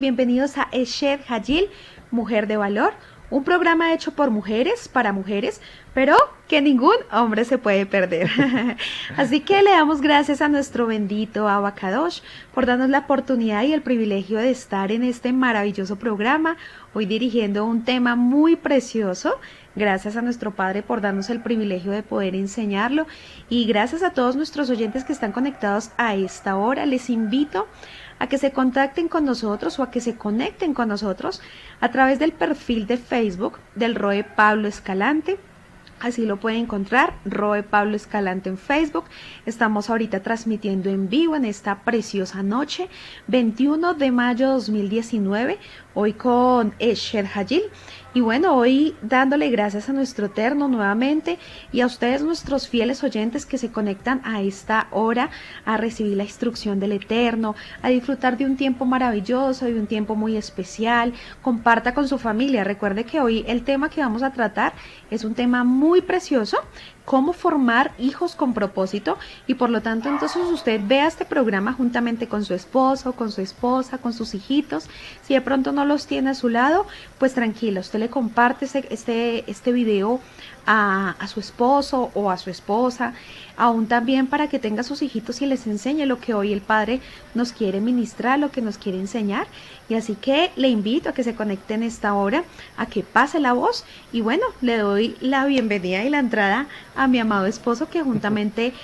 Bienvenidos a Eshed Hajil, Mujer de Valor, un programa hecho por mujeres, para mujeres, pero que ningún hombre se puede perder. Así que le damos gracias a nuestro bendito Abacadosh por darnos la oportunidad y el privilegio de estar en este maravilloso programa, hoy dirigiendo un tema muy precioso. Gracias a nuestro Padre por darnos el privilegio de poder enseñarlo y gracias a todos nuestros oyentes que están conectados a esta hora. Les invito a que se contacten con nosotros o a que se conecten con nosotros a través del perfil de Facebook del Roe Pablo Escalante. Así lo pueden encontrar, Roe Pablo Escalante en Facebook. Estamos ahorita transmitiendo en vivo en esta preciosa noche, 21 de mayo de 2019, hoy con Eshed Hajil. Y bueno, hoy dándole gracias a nuestro Eterno nuevamente y a ustedes nuestros fieles oyentes que se conectan a esta hora a recibir la instrucción del Eterno, a disfrutar de un tiempo maravilloso, de un tiempo muy especial. Comparta con su familia. Recuerde que hoy el tema que vamos a tratar es un tema muy precioso, cómo formar hijos con propósito, y por lo tanto entonces usted vea este programa juntamente con su esposo, con su esposa, con sus hijitos. Si de pronto no los tiene a su lado, pues tranquila, usted le comparte este video a su esposo o a su esposa, aún también para que tenga sus hijitos y les enseñe lo que hoy el Padre nos quiere ministrar, lo que nos quiere enseñar. Y así que le invito a que se conecten esta hora, a que pase la voz y bueno, le doy la bienvenida y la entrada a mi amado esposo que juntamente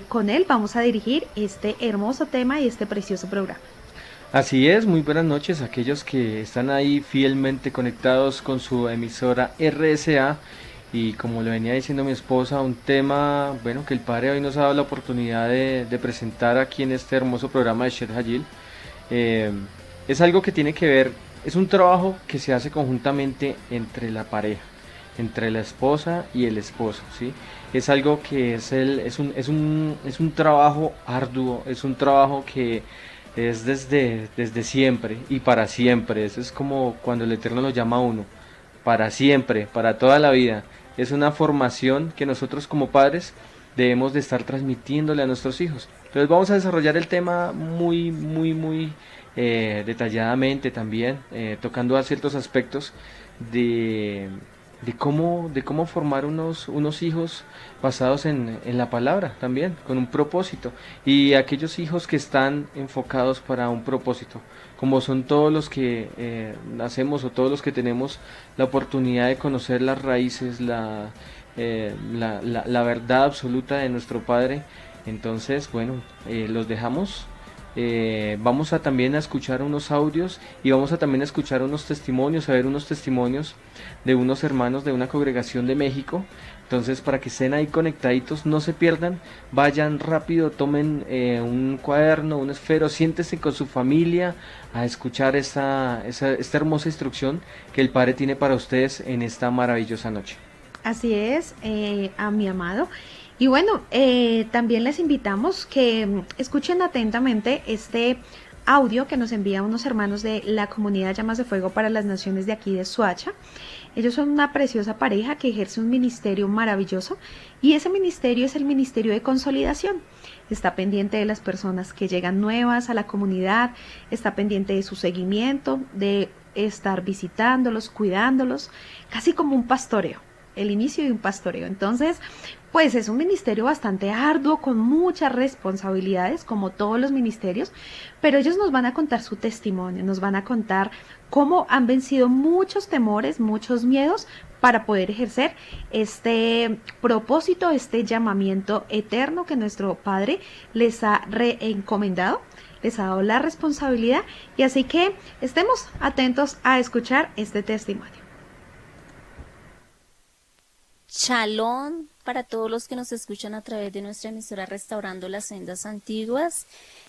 con él vamos a dirigir este hermoso tema y este precioso programa. Así es, muy buenas noches a aquellos que están ahí fielmente conectados con su emisora RSA y como le venía diciendo mi esposa, un tema, bueno, que el Padre hoy nos ha dado la oportunidad de presentar aquí en este hermoso programa de Sher Hajil. Eh, es algo que tiene que ver, es un trabajo que se hace conjuntamente entre la pareja, entre la esposa y el esposo, ¿sí? Es algo que es un trabajo arduo, es un trabajo que es desde siempre y para siempre. Eso es como cuando el Eterno lo llama a uno, para siempre, para toda la vida. Es una formación que nosotros como padres debemos de estar transmitiéndole a nuestros hijos. Entonces vamos a desarrollar el tema muy detalladamente también, tocando a ciertos aspectos de, de cómo formar unos hijos basados en la palabra también, con un propósito. Y aquellos hijos que están enfocados para un propósito, como son todos los que nacemos o todos los que tenemos la oportunidad de conocer las raíces, la verdad absoluta de nuestro Padre. Entonces, bueno, los dejamos. Vamos a también a escuchar unos audios y vamos a también a escuchar unos testimonios, a ver unos testimonios de unos hermanos de una congregación de México. Entonces, para que estén ahí conectaditos, no se pierdan, vayan rápido, tomen un cuaderno, un esfero, siéntense con su familia a escuchar esta hermosa instrucción que el Padre tiene para ustedes en esta maravillosa noche. Así es, a mi amado. Y bueno, también les invitamos que escuchen atentamente este audio que nos envían unos hermanos de la comunidad Llamas de Fuego para las Naciones de aquí de Soacha. Ellos son una preciosa pareja que ejerce un ministerio maravilloso y ese ministerio es el ministerio de consolidación. Está pendiente de las personas que llegan nuevas a la comunidad, está pendiente de su seguimiento, de estar visitándolos, cuidándolos, casi como un pastoreo, el inicio de un pastoreo. Entonces, pues es un ministerio bastante arduo, con muchas responsabilidades, como todos los ministerios, pero ellos nos van a contar su testimonio, nos van a contar cómo han vencido muchos temores, muchos miedos para poder ejercer este propósito, este llamamiento eterno que nuestro Padre les ha reencomendado, les ha dado la responsabilidad, y así que estemos atentos a escuchar este testimonio. Shalom para todos los que nos escuchan a través de nuestra emisora Restaurando las Sendas Antiguas.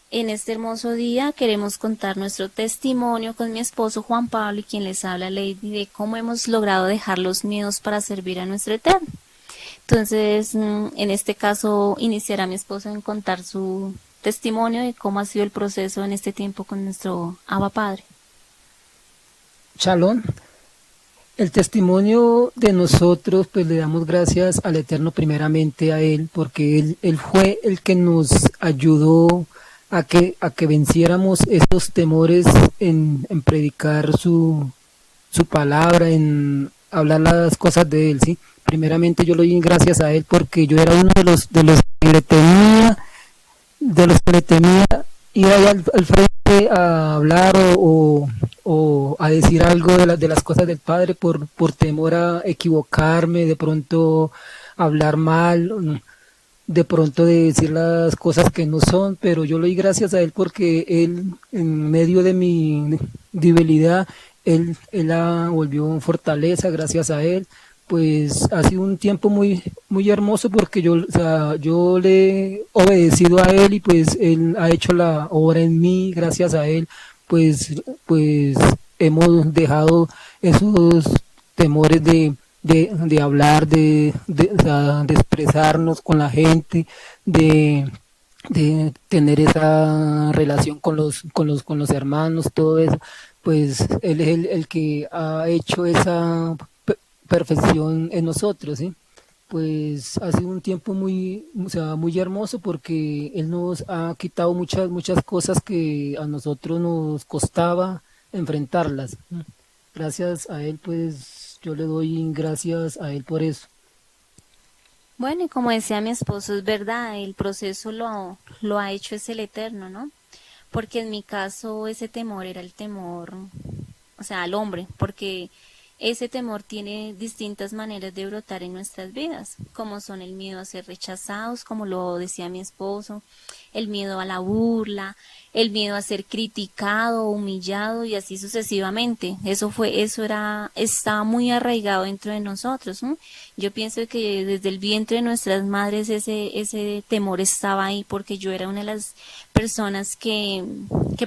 En este hermoso día queremos contar nuestro testimonio con mi esposo Juan Pablo y quien les habla Lady de cómo hemos logrado dejar los miedos para servir a nuestro Eterno. Entonces, en este caso, iniciará mi esposo en contar su testimonio de cómo ha sido el proceso en este tiempo con nuestro Abba Padre. Shalom. El testimonio de nosotros, pues le damos gracias al Eterno primeramente a Él, porque Él fue el que nos ayudó a que venciéramos esos temores en predicar su palabra, en hablar las cosas de Él, ¿sí? Primeramente yo le doy gracias a Él porque yo era uno de los que le temía ir ahí al frente a hablar o a decir algo de las cosas del Padre por temor a equivocarme, de pronto hablar mal, de pronto de decir las cosas que no son, pero yo le doy gracias a Él porque Él, en medio de mi debilidad, Él la volvió en fortaleza, gracias a Él. Pues ha sido un tiempo muy hermoso porque yo, o sea, yo le he obedecido a Él y pues Él ha hecho la obra en mí, gracias a Él, pues hemos dejado esos temores de hablar, o sea, de expresarnos con la gente, de tener esa relación con los hermanos, todo eso, pues Él es el que ha hecho esa perfección en nosotros, ¿sí? Pues ha sido un tiempo o sea, muy hermoso porque Él nos ha quitado muchas cosas que a nosotros nos costaba enfrentarlas. Gracias a Él, pues yo le doy gracias a Él por eso. Bueno, y como decía mi esposo, es verdad, el proceso lo ha hecho es el Eterno, ¿no? Porque en mi caso ese temor era el temor, o sea, al hombre, porque ese temor tiene distintas maneras de brotar en nuestras vidas, como son el miedo a ser rechazados, como lo decía mi esposo, el miedo a la burla, el miedo a ser criticado, humillado y así sucesivamente. Estaba muy arraigado dentro de nosotros, ¿no? Yo pienso que desde el vientre de nuestras madres ese temor estaba ahí porque yo era una de las personas que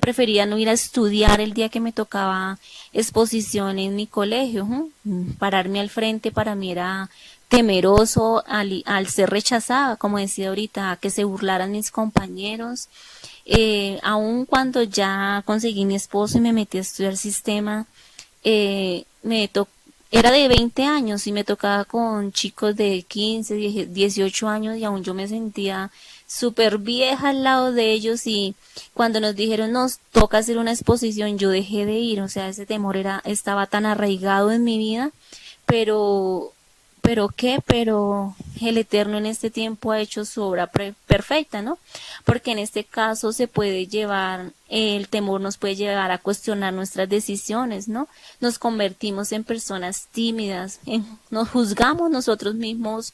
prefería no ir a estudiar el día que me tocaba exposición en mi colegio, ¿no? Pararme al frente para mí era temeroso al ser rechazada, como decía ahorita, a que se burlaran mis compañeros. Aun cuando ya conseguí mi esposo y me metí a estudiar sistema, era de 20 años y me tocaba con chicos de 15, 18 años y aún yo me sentía súper vieja al lado de ellos y cuando nos dijeron nos toca hacer una exposición yo dejé de ir, o sea, ese temor estaba tan arraigado en mi vida, pero pero el Eterno en este tiempo ha hecho su obra perfecta, ¿no? Porque en este caso el temor nos puede llevar a cuestionar nuestras decisiones, ¿no? Nos convertimos en personas tímidas, nos juzgamos nosotros mismos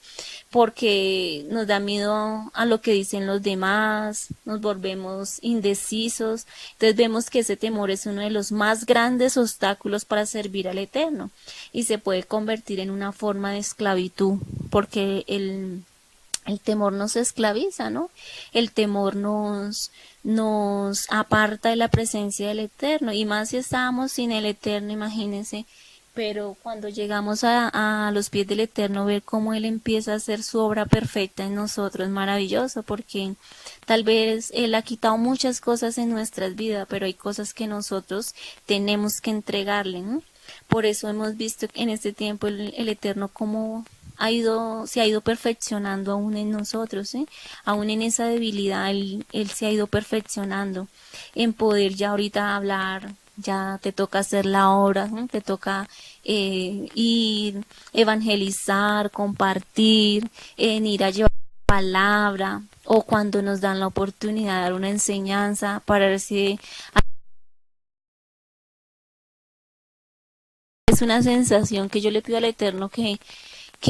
porque nos da miedo a lo que dicen los demás, nos volvemos indecisos, entonces vemos que ese temor es uno de los más grandes obstáculos para servir al Eterno y se puede convertir en una forma de esclavitud, porque el temor nos esclaviza, ¿no? El temor nos aparta de la presencia del Eterno, y más si estábamos sin el Eterno, imagínense. Pero cuando llegamos a los pies del Eterno, ver cómo Él empieza a hacer su obra perfecta en nosotros es maravilloso, porque tal vez Él ha quitado muchas cosas en nuestras vidas, pero hay cosas que nosotros tenemos que entregarle, ¿no? Por eso hemos visto en este tiempo el Eterno cómo se ha ido perfeccionando aún en nosotros, ¿sí? Aún en esa debilidad él se ha ido perfeccionando en poder ya ahorita hablar, ya te toca hacer la obra, ¿sí? Te toca ir, evangelizar, compartir, en ir a llevar palabra, o cuando nos dan la oportunidad de dar una enseñanza para ver si es una sensación que yo le pido al Eterno que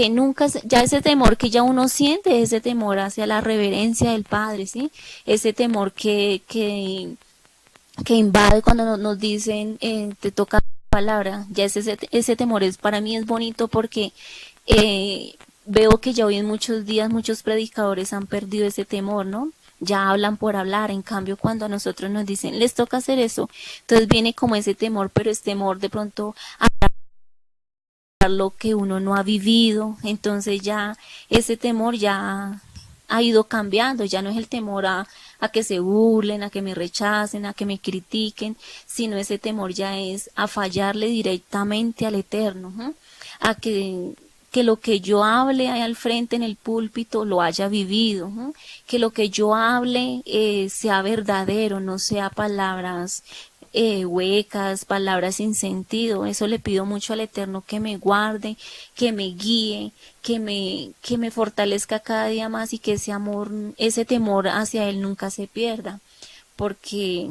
nunca, ya ese temor que ya uno siente, ese temor hacia la reverencia del Padre, ¿sí? Ese temor que invade cuando nos dicen, te toca la palabra, ya ese temor para mí es bonito porque veo que ya hoy en muchos días muchos predicadores han perdido ese temor, ¿no? Ya hablan por hablar, en cambio cuando a nosotros nos dicen, les toca hacer eso, entonces viene como ese temor, pero es temor de pronto a lo que uno no ha vivido, entonces ya ese temor ya ha ido cambiando, ya no es el temor a que se burlen, a que me rechacen, a que me critiquen, sino ese temor ya es a fallarle directamente al Eterno, ¿sí? A que que lo que yo hable ahí al frente en el púlpito lo haya vivido, ¿no? Que lo que yo hable sea verdadero, no sea palabras huecas, palabras sin sentido. Eso le pido mucho al Eterno, que me guarde, que me guíe, que me fortalezca cada día más, y que ese amor, ese temor hacia Él nunca se pierda, porque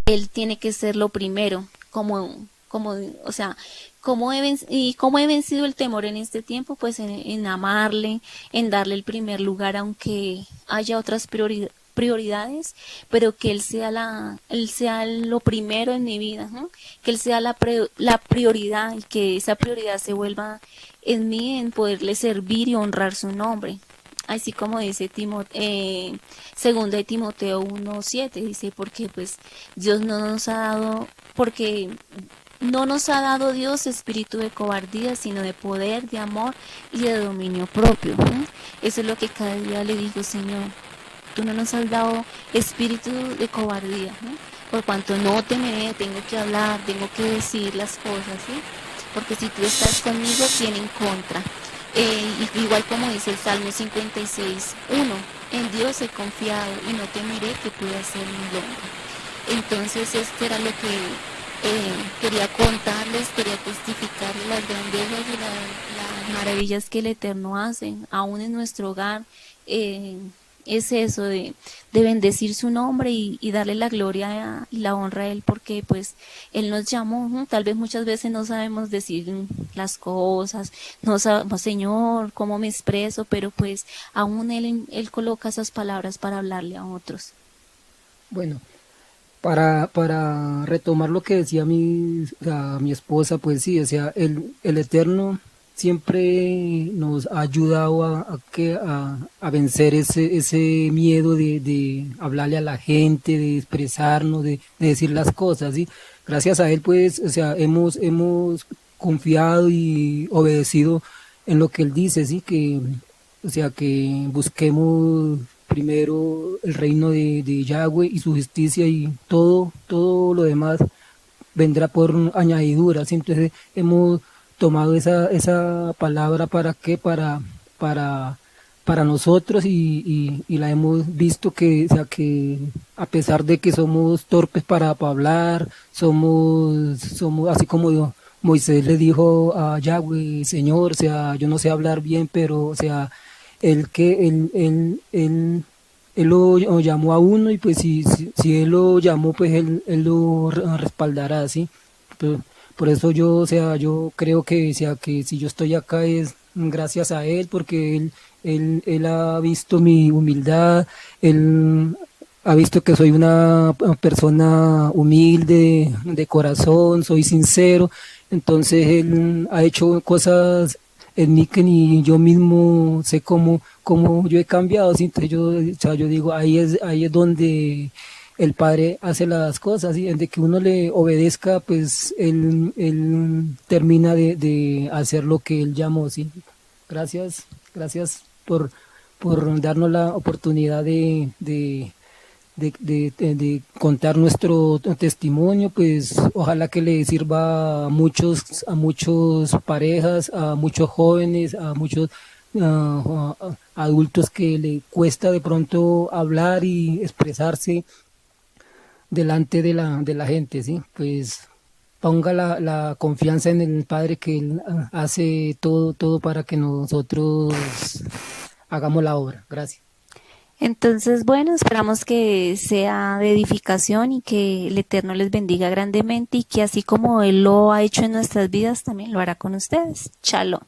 Él tiene que ser lo primero, o sea, cómo he vencido el temor en este tiempo, pues en amarle, en darle el primer lugar, aunque haya otras prioridades, pero que él sea lo primero en mi vida, ¿no? Que Él sea la prioridad, y que esa prioridad se vuelva en mí, en poderle servir y honrar su nombre. Así como dice segunda de Timoteo 1:7, dice, porque pues Dios porque no nos ha dado Dios espíritu de cobardía, sino de poder, de amor y de dominio propio, ¿no? Eso es lo que cada día le digo: Señor, tú no nos has dado espíritu de cobardía, ¿no? Por cuanto no temeré, tengo que hablar, tengo que decir las cosas, ¿sí? Porque si tú estás conmigo, ¿quién en contra? Igual como dice el Salmo 56:1, en Dios he confiado y no temeré que pueda hacer mi hombre. Entonces esto era lo que quería contarles, quería testificarles las grandezas y las maravillas que el Eterno hace, aún en nuestro hogar. Es eso de bendecir su nombre y darle la gloria y la honra a Él, porque pues Él nos llamó, ¿no? Tal vez muchas veces no sabemos decir las cosas, no sabemos, Señor, cómo me expreso, pero pues aún Él coloca esas palabras para hablarle a otros. Bueno, para retomar lo que decía mi esposa, pues sí, o sea, el Eterno siempre nos ha ayudado a vencer ese miedo de hablarle a la gente, de expresarnos, de decir las cosas, ¿sí? Gracias a Él, pues, o sea, hemos confiado y obedecido en lo que Él dice, ¿sí? O sea, que busquemos primero el reino de Yahweh y su justicia, y todo lo demás vendrá por añadidura, ¿sí? Entonces hemos tomado esa palabra para nosotros, y la hemos visto que, o sea, que a pesar de que somos torpes para hablar, somos así como Moisés le dijo a Yahweh: Señor, o sea, yo no sé hablar bien, pero, o sea, él lo llamó a uno, y pues si él lo llamó, pues él lo respaldará, ¿sí? Por eso yo creo que, o sea, que si yo estoy acá es gracias a Él, porque Él ha visto mi humildad, Él ha visto que soy una persona humilde, de corazón, soy sincero. Entonces Él ha hecho cosas en mí que ni yo mismo sé cómo yo he cambiado, ¿sí? Entonces yo digo, ahí es donde el Padre hace las cosas, y de que uno le obedezca, pues él termina de hacer lo que Él llamó, ¿sí? Gracias por darnos la oportunidad de contar nuestro testimonio. Pues ojalá que le sirva a muchos parejas, a muchos jóvenes, a muchos adultos que le cuesta de pronto hablar y expresarse delante de la gente, ¿sí? Pues ponga la confianza en el Padre, que Él hace todo para que nosotros hagamos la obra. Gracias. Entonces, bueno, esperamos que sea de edificación y que el Eterno les bendiga grandemente, y que así como Él lo ha hecho en nuestras vidas, también lo hará con ustedes. Shalom.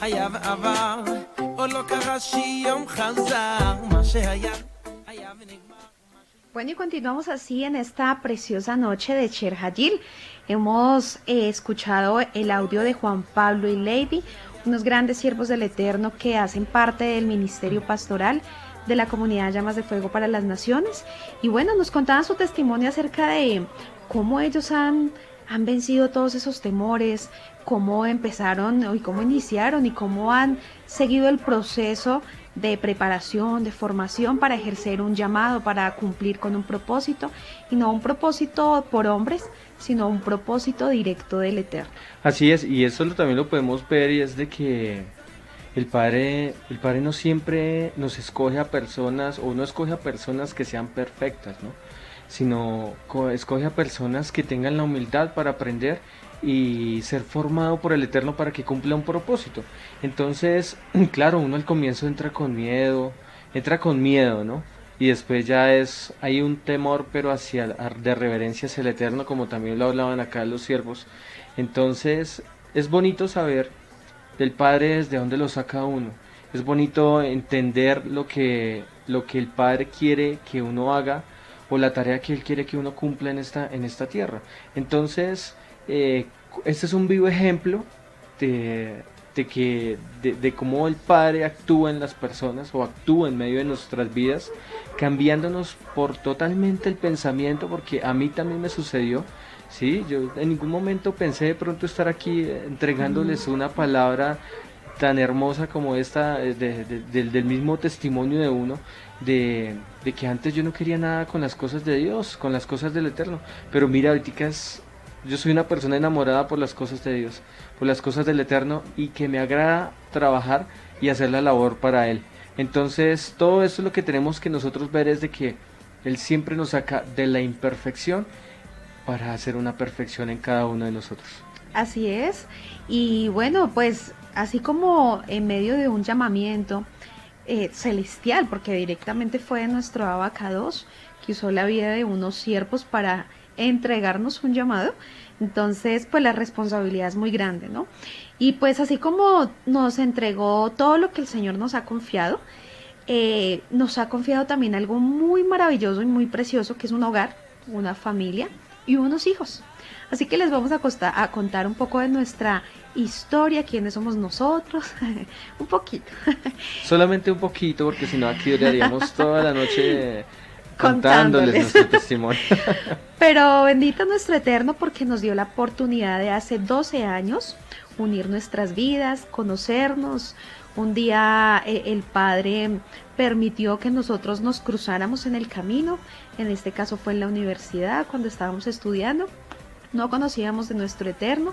היה ועבר, Bueno, y continuamos así en esta preciosa noche de Cher Hagil. Hemos escuchado el audio de Juan Pablo y Lady, unos grandes siervos del Eterno que hacen parte del ministerio pastoral de la comunidad Llamas de Fuego para las Naciones. Y bueno, nos contaban su testimonio acerca de cómo ellos han vencido todos esos temores, cómo empezaron y cómo iniciaron y cómo han seguido el proceso de preparación, de formación para ejercer un llamado, para cumplir con un propósito, y no un propósito por hombres, sino un propósito directo del Eterno. Así es, y eso también lo podemos ver, y es de que el Padre no siempre nos escoge a personas, o no escoge a personas que sean perfectas, ¿no? Sino escoge a personas que tengan la humildad para aprender y ser formado por el Eterno para que cumpla un propósito. Entonces, claro, uno al comienzo entra con miedo, ¿no? Y después ya hay un temor, pero de reverencia hacia el Eterno, como también lo hablaban acá los siervos. Entonces, es bonito saber del Padre desde dónde lo saca uno. Es bonito entender lo que el Padre quiere que uno haga, o la tarea que Él quiere que uno cumpla en esta tierra. Entonces, este es un vivo ejemplo de cómo el Padre actúa en las personas, o actúa en medio de nuestras vidas, cambiándonos por totalmente el pensamiento, porque a mí también me sucedió. Sí, yo en ningún momento pensé de pronto estar aquí entregándoles una palabra tan hermosa como esta, del mismo testimonio de uno, de que antes yo no quería nada con las cosas de Dios, con las cosas del Eterno, pero mira, ahorita yo soy una persona enamorada por las cosas de Dios, por las cosas del Eterno, y que me agrada trabajar y hacer la labor para Él. Entonces, todo eso es lo que tenemos que nosotros ver, es de que Él siempre nos saca de la imperfección para hacer una perfección en cada uno de nosotros. Así es, y bueno, pues así como en medio de un llamamiento celestial, porque directamente fue nuestro Abacados que usó la vida de unos siervos para entregarnos un llamado, entonces pues la responsabilidad es muy grande, ¿no? Y pues así como nos entregó todo lo que el Señor nos ha confiado también algo muy maravilloso y muy precioso, que es un hogar, una familia y unos hijos. Así que les vamos a contar un poco de nuestra historia, quiénes somos nosotros, un poquito. Solamente un poquito, porque si no aquí duraríamos toda la noche contándoles nuestro testimonio. Pero bendito nuestro Eterno, porque nos dio la oportunidad de hace 12 años unir nuestras vidas, conocernos. Un día el Padre permitió que nosotros nos cruzáramos en el camino, en este caso fue en la universidad, cuando estábamos estudiando. No conocíamos de nuestro Eterno.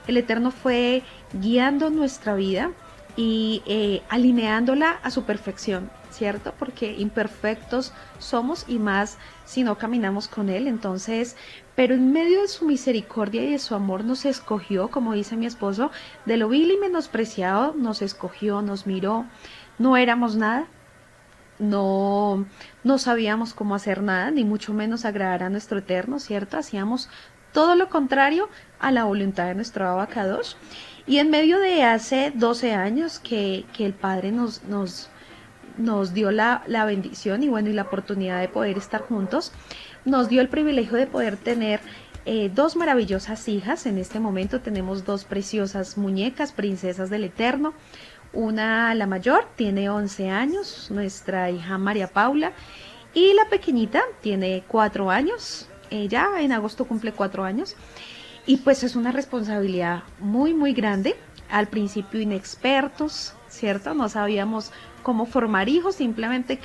El Eterno fue guiando nuestra vida y alineándola a su perfección, ¿cierto? Porque imperfectos somos, y más si no caminamos con Él. Entonces, pero en medio de su misericordia y de su amor nos escogió, como dice mi esposo, de lo vil y menospreciado, nos escogió, nos miró. No éramos nada, no sabíamos cómo hacer nada, ni mucho menos agradar a nuestro Eterno, ¿cierto? Hacíamos todo lo contrario a la voluntad de nuestro Abacados. Y en medio de hace 12 años que el Padre nos dio la bendición y bueno, y la oportunidad de poder estar juntos, nos dio el privilegio de poder tener dos maravillosas hijas. En este momento tenemos dos preciosas muñecas, princesas del Eterno. Una, la mayor, tiene 11 años, nuestra hija María Paula, y la pequeñita tiene 4 años. Ella en agosto cumple 4 años, y pues es una responsabilidad muy muy grande. Al principio inexpertos, ¿cierto? No sabíamos cómo formar hijos, simplemente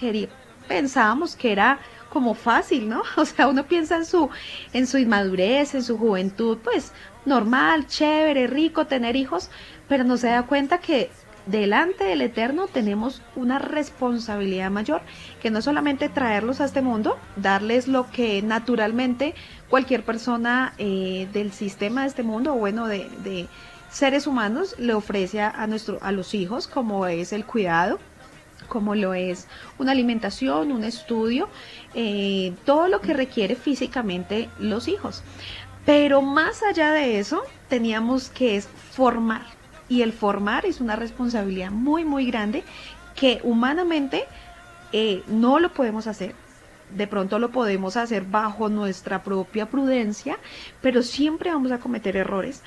pensábamos que era como fácil, ¿no? O sea, uno piensa en su inmadurez, en su juventud, pues normal, chévere, rico tener hijos, pero no se da cuenta que delante del Eterno tenemos una responsabilidad mayor, que no es solamente traerlos a este mundo, darles lo que naturalmente cualquier persona del sistema de este mundo, o bueno, de seres humanos, le ofrece a los hijos, como es el cuidado, como lo es una alimentación, un estudio, todo lo que requiere físicamente los hijos. Pero más allá de eso, teníamos que formar y el formar es una responsabilidad muy, muy grande que humanamente no lo podemos hacer. De pronto lo podemos hacer bajo nuestra propia prudencia, pero siempre vamos a cometer errores.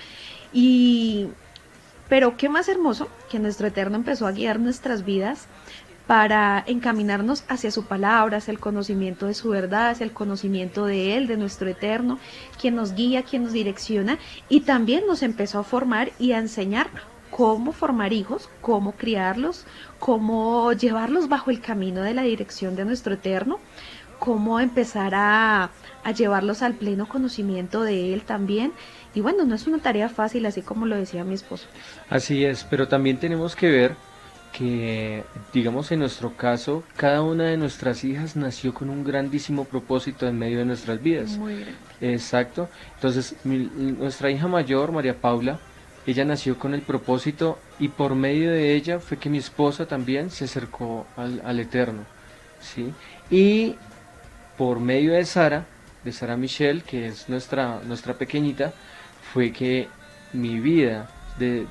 Pero qué más hermoso que nuestro Eterno empezó a guiar nuestras vidas para encaminarnos hacia su palabra, hacia el conocimiento de su verdad, hacia el conocimiento de Él, de nuestro Eterno, quien nos guía, quien nos direcciona, y también nos empezó a formar y a enseñar cómo formar hijos, cómo criarlos, cómo llevarlos bajo el camino de la dirección de nuestro Eterno, cómo empezar a llevarlos al pleno conocimiento de Él también. Y bueno, no es una tarea fácil, así como lo decía mi esposo. Así es, pero también tenemos que ver que, digamos en nuestro caso, cada una de nuestras hijas nació con un grandísimo propósito en medio de nuestras vidas. Muy grande. Exacto. Entonces, nuestra hija mayor, María Paula, ella nació con el propósito y por medio de ella fue que mi esposa también se acercó al Eterno, ¿sí? Y por medio de Sara Michelle, que es nuestra pequeñita, fue que mi vida,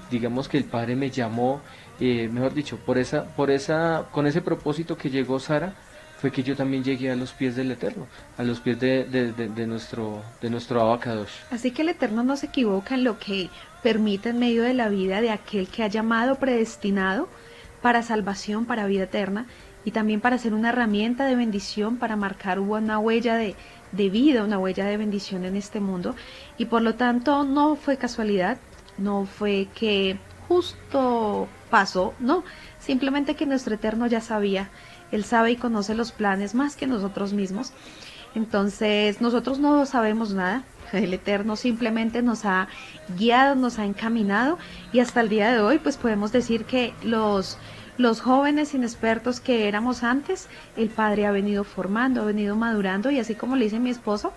digamos que el Padre me llamó, mejor dicho, con ese propósito que llegó Sara, fue que yo también llegué a los pies del Eterno, a los pies de nuestro Abacadosh. Así que el Eterno no se equivoca en lo que permite en medio de la vida de aquel que ha llamado, predestinado para salvación, para vida eterna, y también para ser una herramienta de bendición, para marcar una huella de vida, una huella de bendición en este mundo. Y por lo tanto no fue casualidad, no fue que justo pasó, no, simplemente que nuestro Eterno ya sabía. Él sabe y conoce los planes más que nosotros mismos. Entonces nosotros no sabemos nada. El Eterno simplemente nos ha guiado, nos ha encaminado, y hasta el día de hoy pues podemos decir que los jóvenes inexpertos que éramos antes, el Padre ha venido formando, ha venido madurando, y así como le dice mi esposo,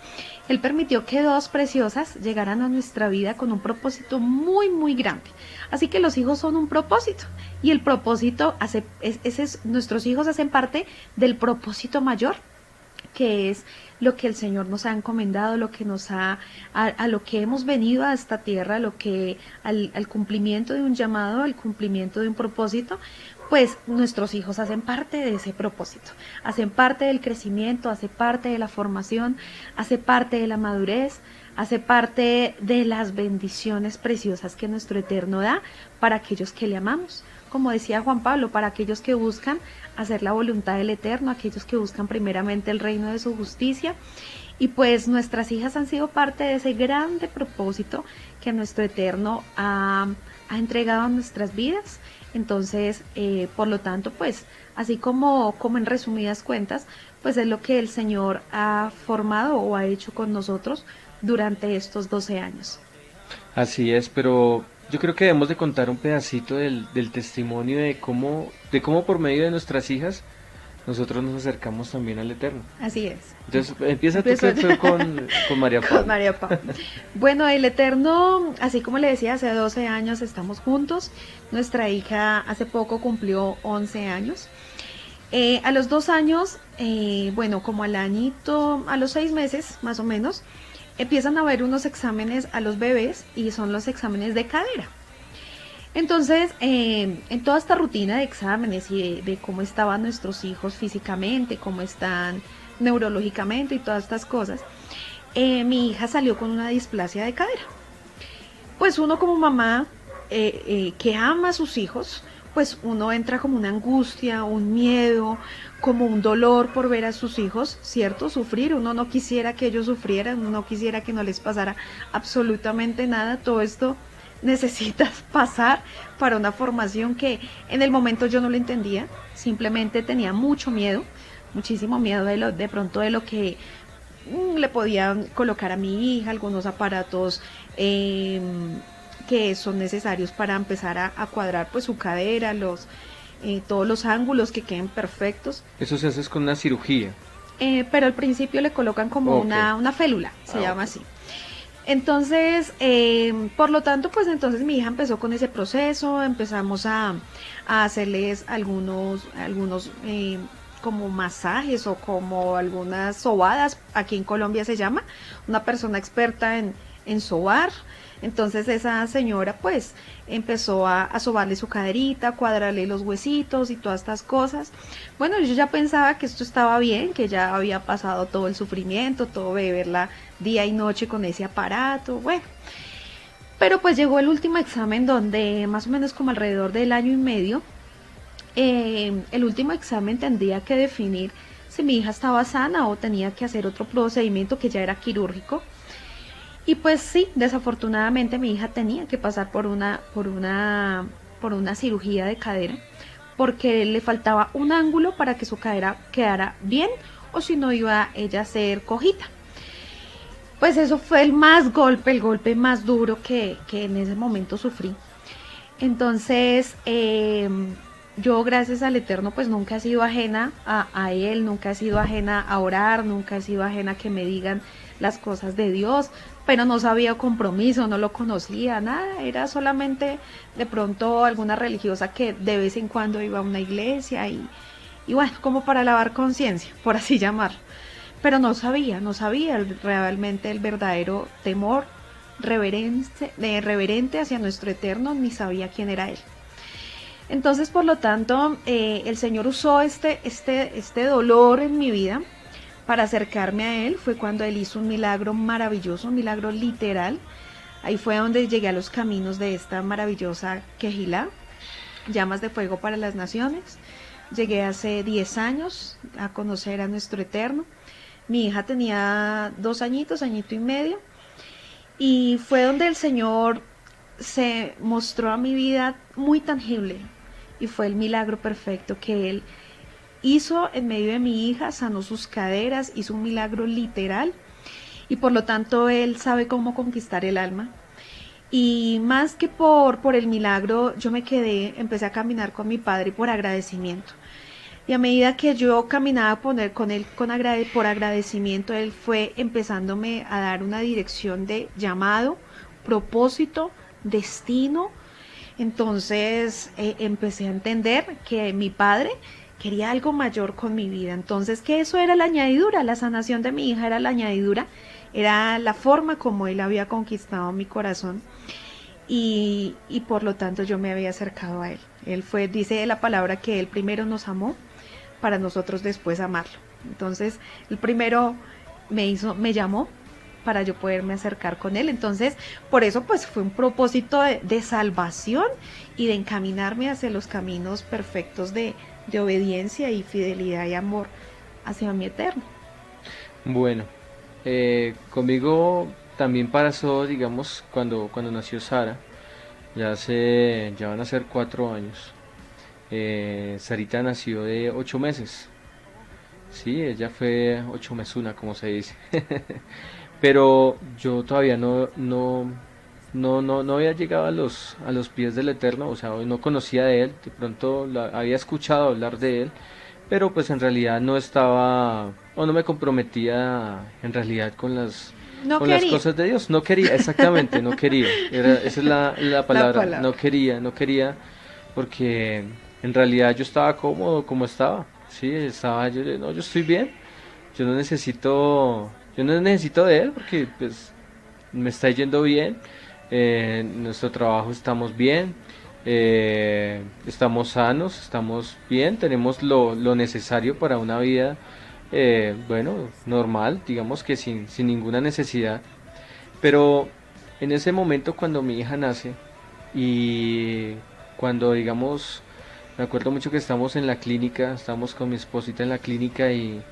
Él permitió que dos preciosas llegaran a nuestra vida con un propósito muy, muy grande. Así que los hijos son un propósito, y el propósito, nuestros hijos hacen parte del propósito mayor, que es lo que el Señor nos ha encomendado, lo que a lo que hemos venido a esta tierra, al cumplimiento de un llamado, al cumplimiento de un propósito. Pues nuestros hijos hacen parte de ese propósito, hacen parte del crecimiento, hace parte de la formación, hace parte de la madurez, hace parte de las bendiciones preciosas que nuestro Eterno da para aquellos que le amamos. Como decía Juan Pablo, para aquellos que buscan hacer la voluntad del Eterno, aquellos que buscan primeramente el reino de su justicia. Y pues nuestras hijas han sido parte de ese grande propósito que nuestro Eterno ha entregado a nuestras vidas. Entonces, por lo tanto, pues, así como en resumidas cuentas, pues es lo que el Señor ha formado o ha hecho con nosotros durante estos 12 años. Así es, pero yo creo que debemos de contar un pedacito del testimonio de cómo por medio de nuestras hijas nosotros nos acercamos también al Eterno. Así es. Entonces, empieza tú con María Paula. Con María Paula. Bueno, el Eterno, así como le decía, hace 12 años estamos juntos. Nuestra hija hace poco cumplió 11 años. A los 2 años, bueno, como al añito, a los 6 meses más o menos, empiezan a haber unos exámenes a los bebés, y son los exámenes de cadera. Entonces, en toda esta rutina de exámenes y de cómo estaban nuestros hijos físicamente, cómo están neurológicamente y todas estas cosas, mi hija salió con una displasia de cadera. Pues uno como mamá que ama a sus hijos, pues uno entra como una angustia, un miedo, como un dolor por ver a sus hijos, ¿cierto? Sufrir. Uno no quisiera que ellos sufrieran, uno no quisiera que no les pasara absolutamente nada. Todo esto necesitas pasar para una formación que en el momento yo no lo entendía, simplemente tenía mucho miedo, muchísimo miedo de pronto de lo que le podían colocar a mi hija, algunos aparatos que son necesarios para empezar a cuadrar pues su cadera, todos los ángulos que queden perfectos. Eso se hace con una cirugía. Pero al principio le colocan como una félula, se llama así. Entonces, por lo tanto, pues entonces mi hija empezó con ese proceso, empezamos a hacerles algunos como masajes o como algunas sobadas, aquí en Colombia se llama, una persona experta en sobar, Entonces esa señora pues empezó a sobarle su caderita, a cuadrarle los huesitos y todas estas cosas. Bueno, yo ya pensaba que esto estaba bien, que ya había pasado todo el sufrimiento, todo de verla día y noche con ese aparato, bueno. Pero pues llegó el último examen donde más o menos como alrededor del año y medio, el último examen tendría que definir si mi hija estaba sana o tenía que hacer otro procedimiento que ya era quirúrgico. Y pues sí, desafortunadamente mi hija tenía que pasar por una cirugía de cadera porque le faltaba un ángulo para que su cadera quedara bien o si no iba ella a ser cojita. Pues eso fue el golpe más duro que en ese momento sufrí. Entonces, yo gracias al Eterno pues nunca he sido ajena a Él, nunca he sido ajena a orar, nunca he sido ajena a que me digan las cosas de Dios, pero no sabía compromiso, no lo conocía, nada, era solamente de pronto alguna religiosa que de vez en cuando iba a una iglesia y bueno, como para lavar conciencia, por así llamarlo. Pero no sabía realmente el verdadero temor reverente hacia nuestro Eterno, ni sabía quién era Él. Entonces, por lo tanto, el Señor usó este dolor en mi vida para acercarme a Él. Fue cuando Él hizo un milagro maravilloso, un milagro literal. Ahí fue donde llegué a los caminos de esta maravillosa Quejilá, Llamas de Fuego para las Naciones. Llegué hace 10 años a conocer a nuestro Eterno. Mi hija tenía 2 añitos, añito y medio, y fue donde el Señor se mostró a mi vida muy tangible, y fue el milagro perfecto que Él hizo en medio de mi hija, sanó sus caderas, hizo un milagro literal, y por lo tanto Él sabe cómo conquistar el alma. Y más que por el milagro, yo empecé a caminar con mi padre por agradecimiento. Y a medida que yo caminaba con él por agradecimiento, él fue empezándome a dar una dirección de llamado, propósito, destino. Entonces empecé a entender que mi padre quería algo mayor con mi vida. Entonces que eso era la añadidura, la sanación de mi hija era la añadidura, era la forma como él había conquistado mi corazón. Y por lo tanto yo me había acercado a él. Dice la palabra que él primero nos amó para nosotros después amarlo. Entonces, el primero me llamó para yo poderme acercar con él. Entonces, por eso pues fue un propósito de salvación y de encaminarme hacia los caminos perfectos de obediencia y fidelidad y amor hacia mi Eterno. Bueno, conmigo también pasó, digamos, cuando nació Sara, ya van a ser 4 años. Sarita nació de 8 meses. Sí, ella fue 8 mesuna, como se dice. Pero yo todavía no había llegado a los pies del Eterno, o sea, no conocía de él, de pronto había escuchado hablar de él, pero pues en realidad no estaba, o no me comprometía en realidad con las cosas de Dios. No quería, exactamente, no quería. Esa es la palabra. No quería, porque en realidad yo estaba cómodo como estaba. Sí, yo estoy bien. Yo no necesito de él porque pues me está yendo bien. En nuestro trabajo estamos bien. Estamos sanos, estamos bien, tenemos lo necesario para una vida, bueno, normal, digamos que sin ninguna necesidad. Pero en ese momento cuando mi hija nace y cuando, digamos, me acuerdo mucho que estamos en la clínica, estamos con mi esposita en la clínica y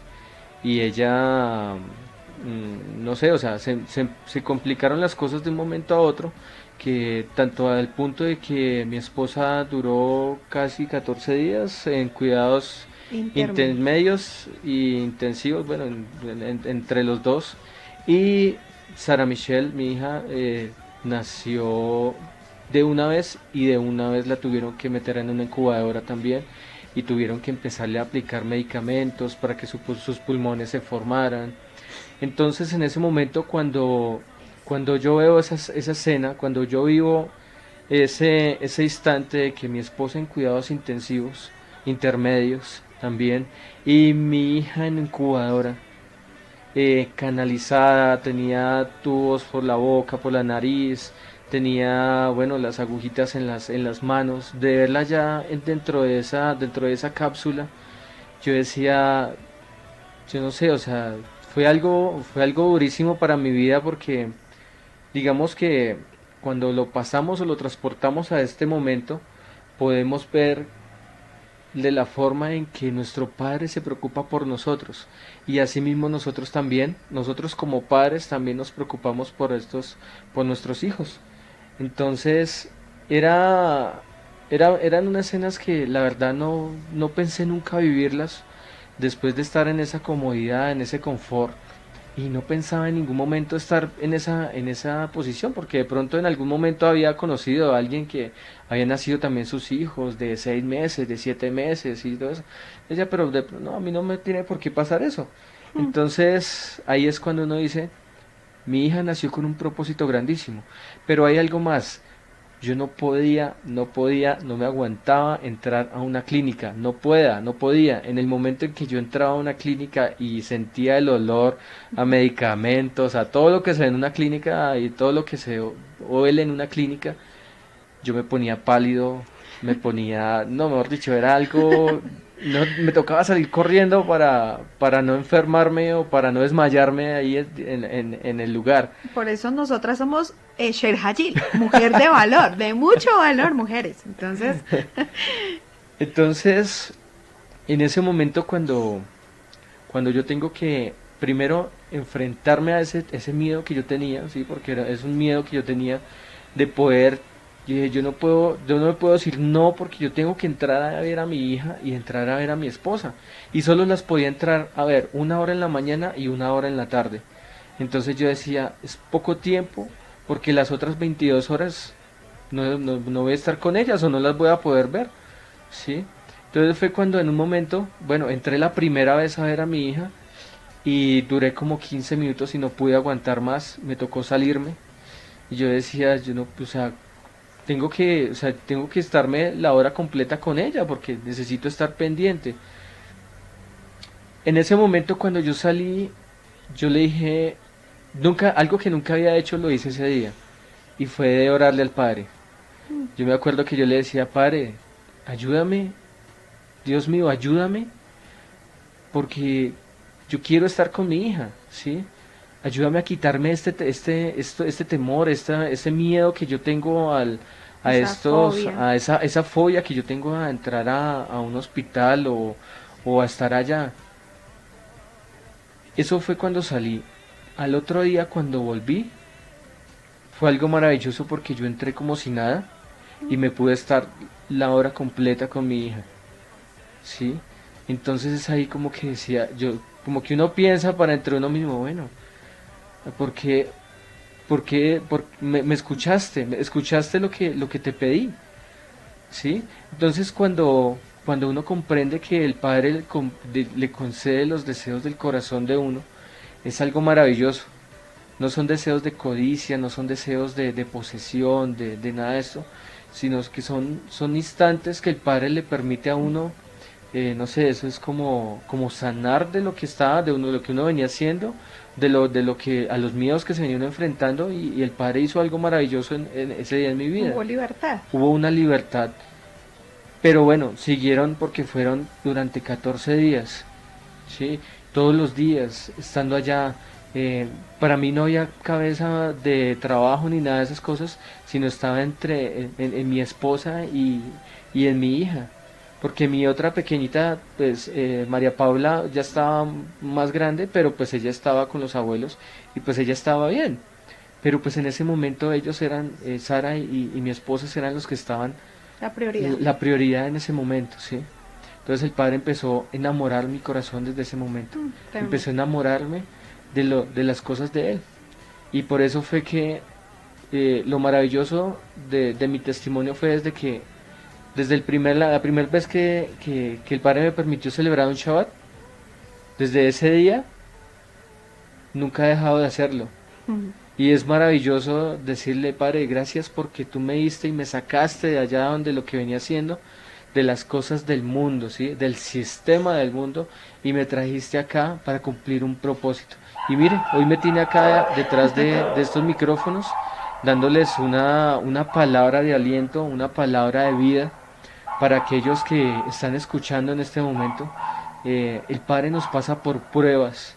ella, no sé, o sea, se complicaron las cosas de un momento a otro, que tanto al punto de que mi esposa duró casi 14 días en cuidados intermedios y intensivos, bueno, entre los dos. Y Sara Michelle, mi hija, nació de una vez y de una vez la tuvieron que meter en una incubadora también y tuvieron que empezarle a aplicar medicamentos para que sus pulmones se formaran. Entonces en ese momento cuando yo veo esa escena, cuando yo vivo ese instante de que mi esposa en cuidados intensivos, intermedios también, y mi hija en incubadora, canalizada, tenía tubos por la boca, por la nariz, tenía, bueno, las agujitas en las manos, de verla ya dentro de esa cápsula, yo decía, yo no sé, o sea, fue algo durísimo para mi vida porque digamos que cuando lo pasamos o lo transportamos a este momento, podemos ver de la forma en que nuestro Padre se preocupa por nosotros y asimismo nosotros también, nosotros como padres también nos preocupamos por por nuestros hijos. Entonces eran unas escenas que la verdad no pensé nunca vivirlas después de estar en esa comodidad, en ese confort y no pensaba en ningún momento estar en esa posición, porque de pronto en algún momento había conocido a alguien que había nacido también sus hijos de 6 meses, de 7 meses y todo eso. Ella, pero no, a mí no me tiene por qué pasar eso. Entonces ahí es cuando uno dice, mi hija nació con un propósito grandísimo, pero hay algo más. Yo no me aguantaba entrar a una clínica, no podía. En el momento en que yo entraba a una clínica y sentía el olor a medicamentos, a todo lo que se ve en una clínica y todo lo que se huele en una clínica, yo me ponía pálido, no, mejor dicho, era algo, no, me tocaba salir corriendo para no enfermarme o para no desmayarme ahí en el lugar. Por eso nosotras somos Sherhajil, mujer de valor, de mucho valor, mujeres. Entonces, Entonces, en ese momento cuando yo tengo que primero enfrentarme a ese miedo que yo tenía, sí, porque es un miedo que yo tenía de poder, yo dije, yo no me puedo decir no porque yo tengo que entrar a ver a mi hija y entrar a ver a mi esposa. Y solo las podía entrar a ver 1 hora en la mañana y 1 hora en la tarde. Entonces yo decía, es poco tiempo porque las otras 22 horas no voy a estar con ellas o no las voy a poder ver, ¿sí? Entonces fue cuando en un momento, bueno, entré la primera vez a ver a mi hija y duré como 15 minutos y no pude aguantar más, me tocó salirme y yo decía, yo no, o sea, o sea, tengo que estarme la hora completa con ella porque necesito estar pendiente. En ese momento cuando yo salí, yo le dije, algo que nunca había hecho lo hice ese día y fue de orarle al Padre. Yo me acuerdo que yo le decía, Padre, ayúdame, Dios mío, ayúdame porque yo quiero estar con mi hija, ¿sí? Ayúdame a quitarme este temor, ese miedo que yo tengo a esa fobia. a esa fobia que yo tengo a entrar a un hospital o a estar allá. Eso fue cuando salí. Al otro día, cuando volví, fue algo maravilloso porque yo entré como si nada y me pude estar la hora completa con mi hija, ¿sí? Entonces es ahí como que decía, como que uno piensa para entre uno mismo, bueno, ¿por qué, me escuchaste? ¿Me escuchaste lo que te pedí? ¿Sí? Entonces cuando uno comprende que el Padre le concede los deseos del corazón de uno, es algo maravilloso. No son deseos de codicia, no son deseos de posesión, de nada de eso, sino que son instantes que el Padre le permite a uno, no sé, eso es como sanar de lo que estaba, de lo que uno venía haciendo, de lo que, a los miedos que se venían enfrentando, y el Padre hizo algo maravilloso en ese día en mi vida. hubo libertad. Hubo una libertad, pero bueno, siguieron porque fueron durante 14 días, ¿sí? Todos los días, estando allá. Para mí no había cabeza de trabajo ni nada de esas cosas, sino estaba en mi esposa y en mi hija. Porque mi otra pequeñita, pues María Paula ya estaba más grande, pero pues ella estaba con los abuelos y pues ella estaba bien. Pero pues en ese momento ellos eran, Sara y mi esposa eran los que estaban La prioridad. la prioridad en ese momento, ¿sí? Entonces el Padre empezó a enamorar mi corazón desde ese momento. Tremendo. Empezó a enamorarme de las cosas de Él. Y por eso fue que lo maravilloso de mi testimonio fue desde que, desde la primera vez que el Padre me permitió celebrar un Shabbat, desde ese día, nunca he dejado de hacerlo. Mm. Y es maravilloso decirle, Padre, gracias porque tú me diste y me sacaste de allá donde lo que venía haciendo, de las cosas del mundo, ¿sí? Del sistema del mundo, y me trajiste acá para cumplir un propósito. Y mire, hoy me tiene acá detrás de estos micrófonos dándoles una palabra de aliento, una palabra de vida para aquellos que están escuchando en este momento. El Padre nos pasa por pruebas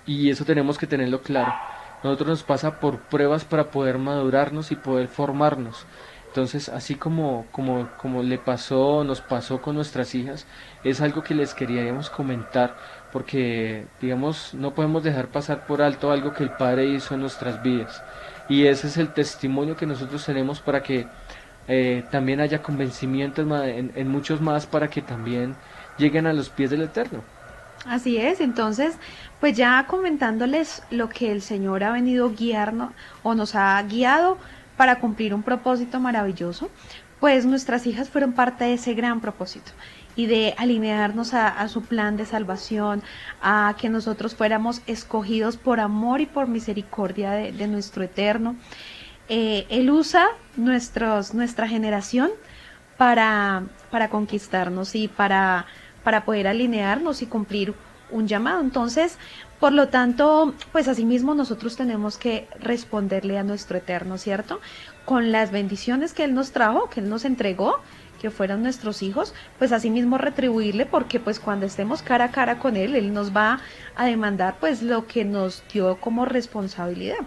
y eso tenemos que tenerlo claro. Nosotros nos pasa por pruebas para poder madurarnos y poder formarnos. Entonces, así como le pasó, nos pasó con nuestras hijas, es algo que les queríamos comentar, porque, digamos, no podemos dejar pasar por alto algo que el Padre hizo en nuestras vidas. Y ese es el testimonio que nosotros tenemos para que también haya convencimiento en muchos más, para que también lleguen a los pies del Eterno. Así es, entonces, pues ya comentándoles lo que el Señor ha venido guiarnos o nos ha guiado para cumplir un propósito maravilloso, pues nuestras hijas fueron parte de ese gran propósito y de alinearnos a su plan de salvación, a que nosotros fuéramos escogidos por amor y por misericordia de nuestro Eterno. Él usa nuestra generación para conquistarnos y para poder alinearnos y cumplir un llamado. Entonces, por lo tanto, pues asimismo nosotros tenemos que responderle a nuestro Eterno, ¿cierto? Con las bendiciones que Él nos trajo, que Él nos entregó, que fueron nuestros hijos, pues asimismo retribuirle, porque pues cuando estemos cara a cara con Él, Él nos va a demandar pues lo que nos dio como responsabilidad.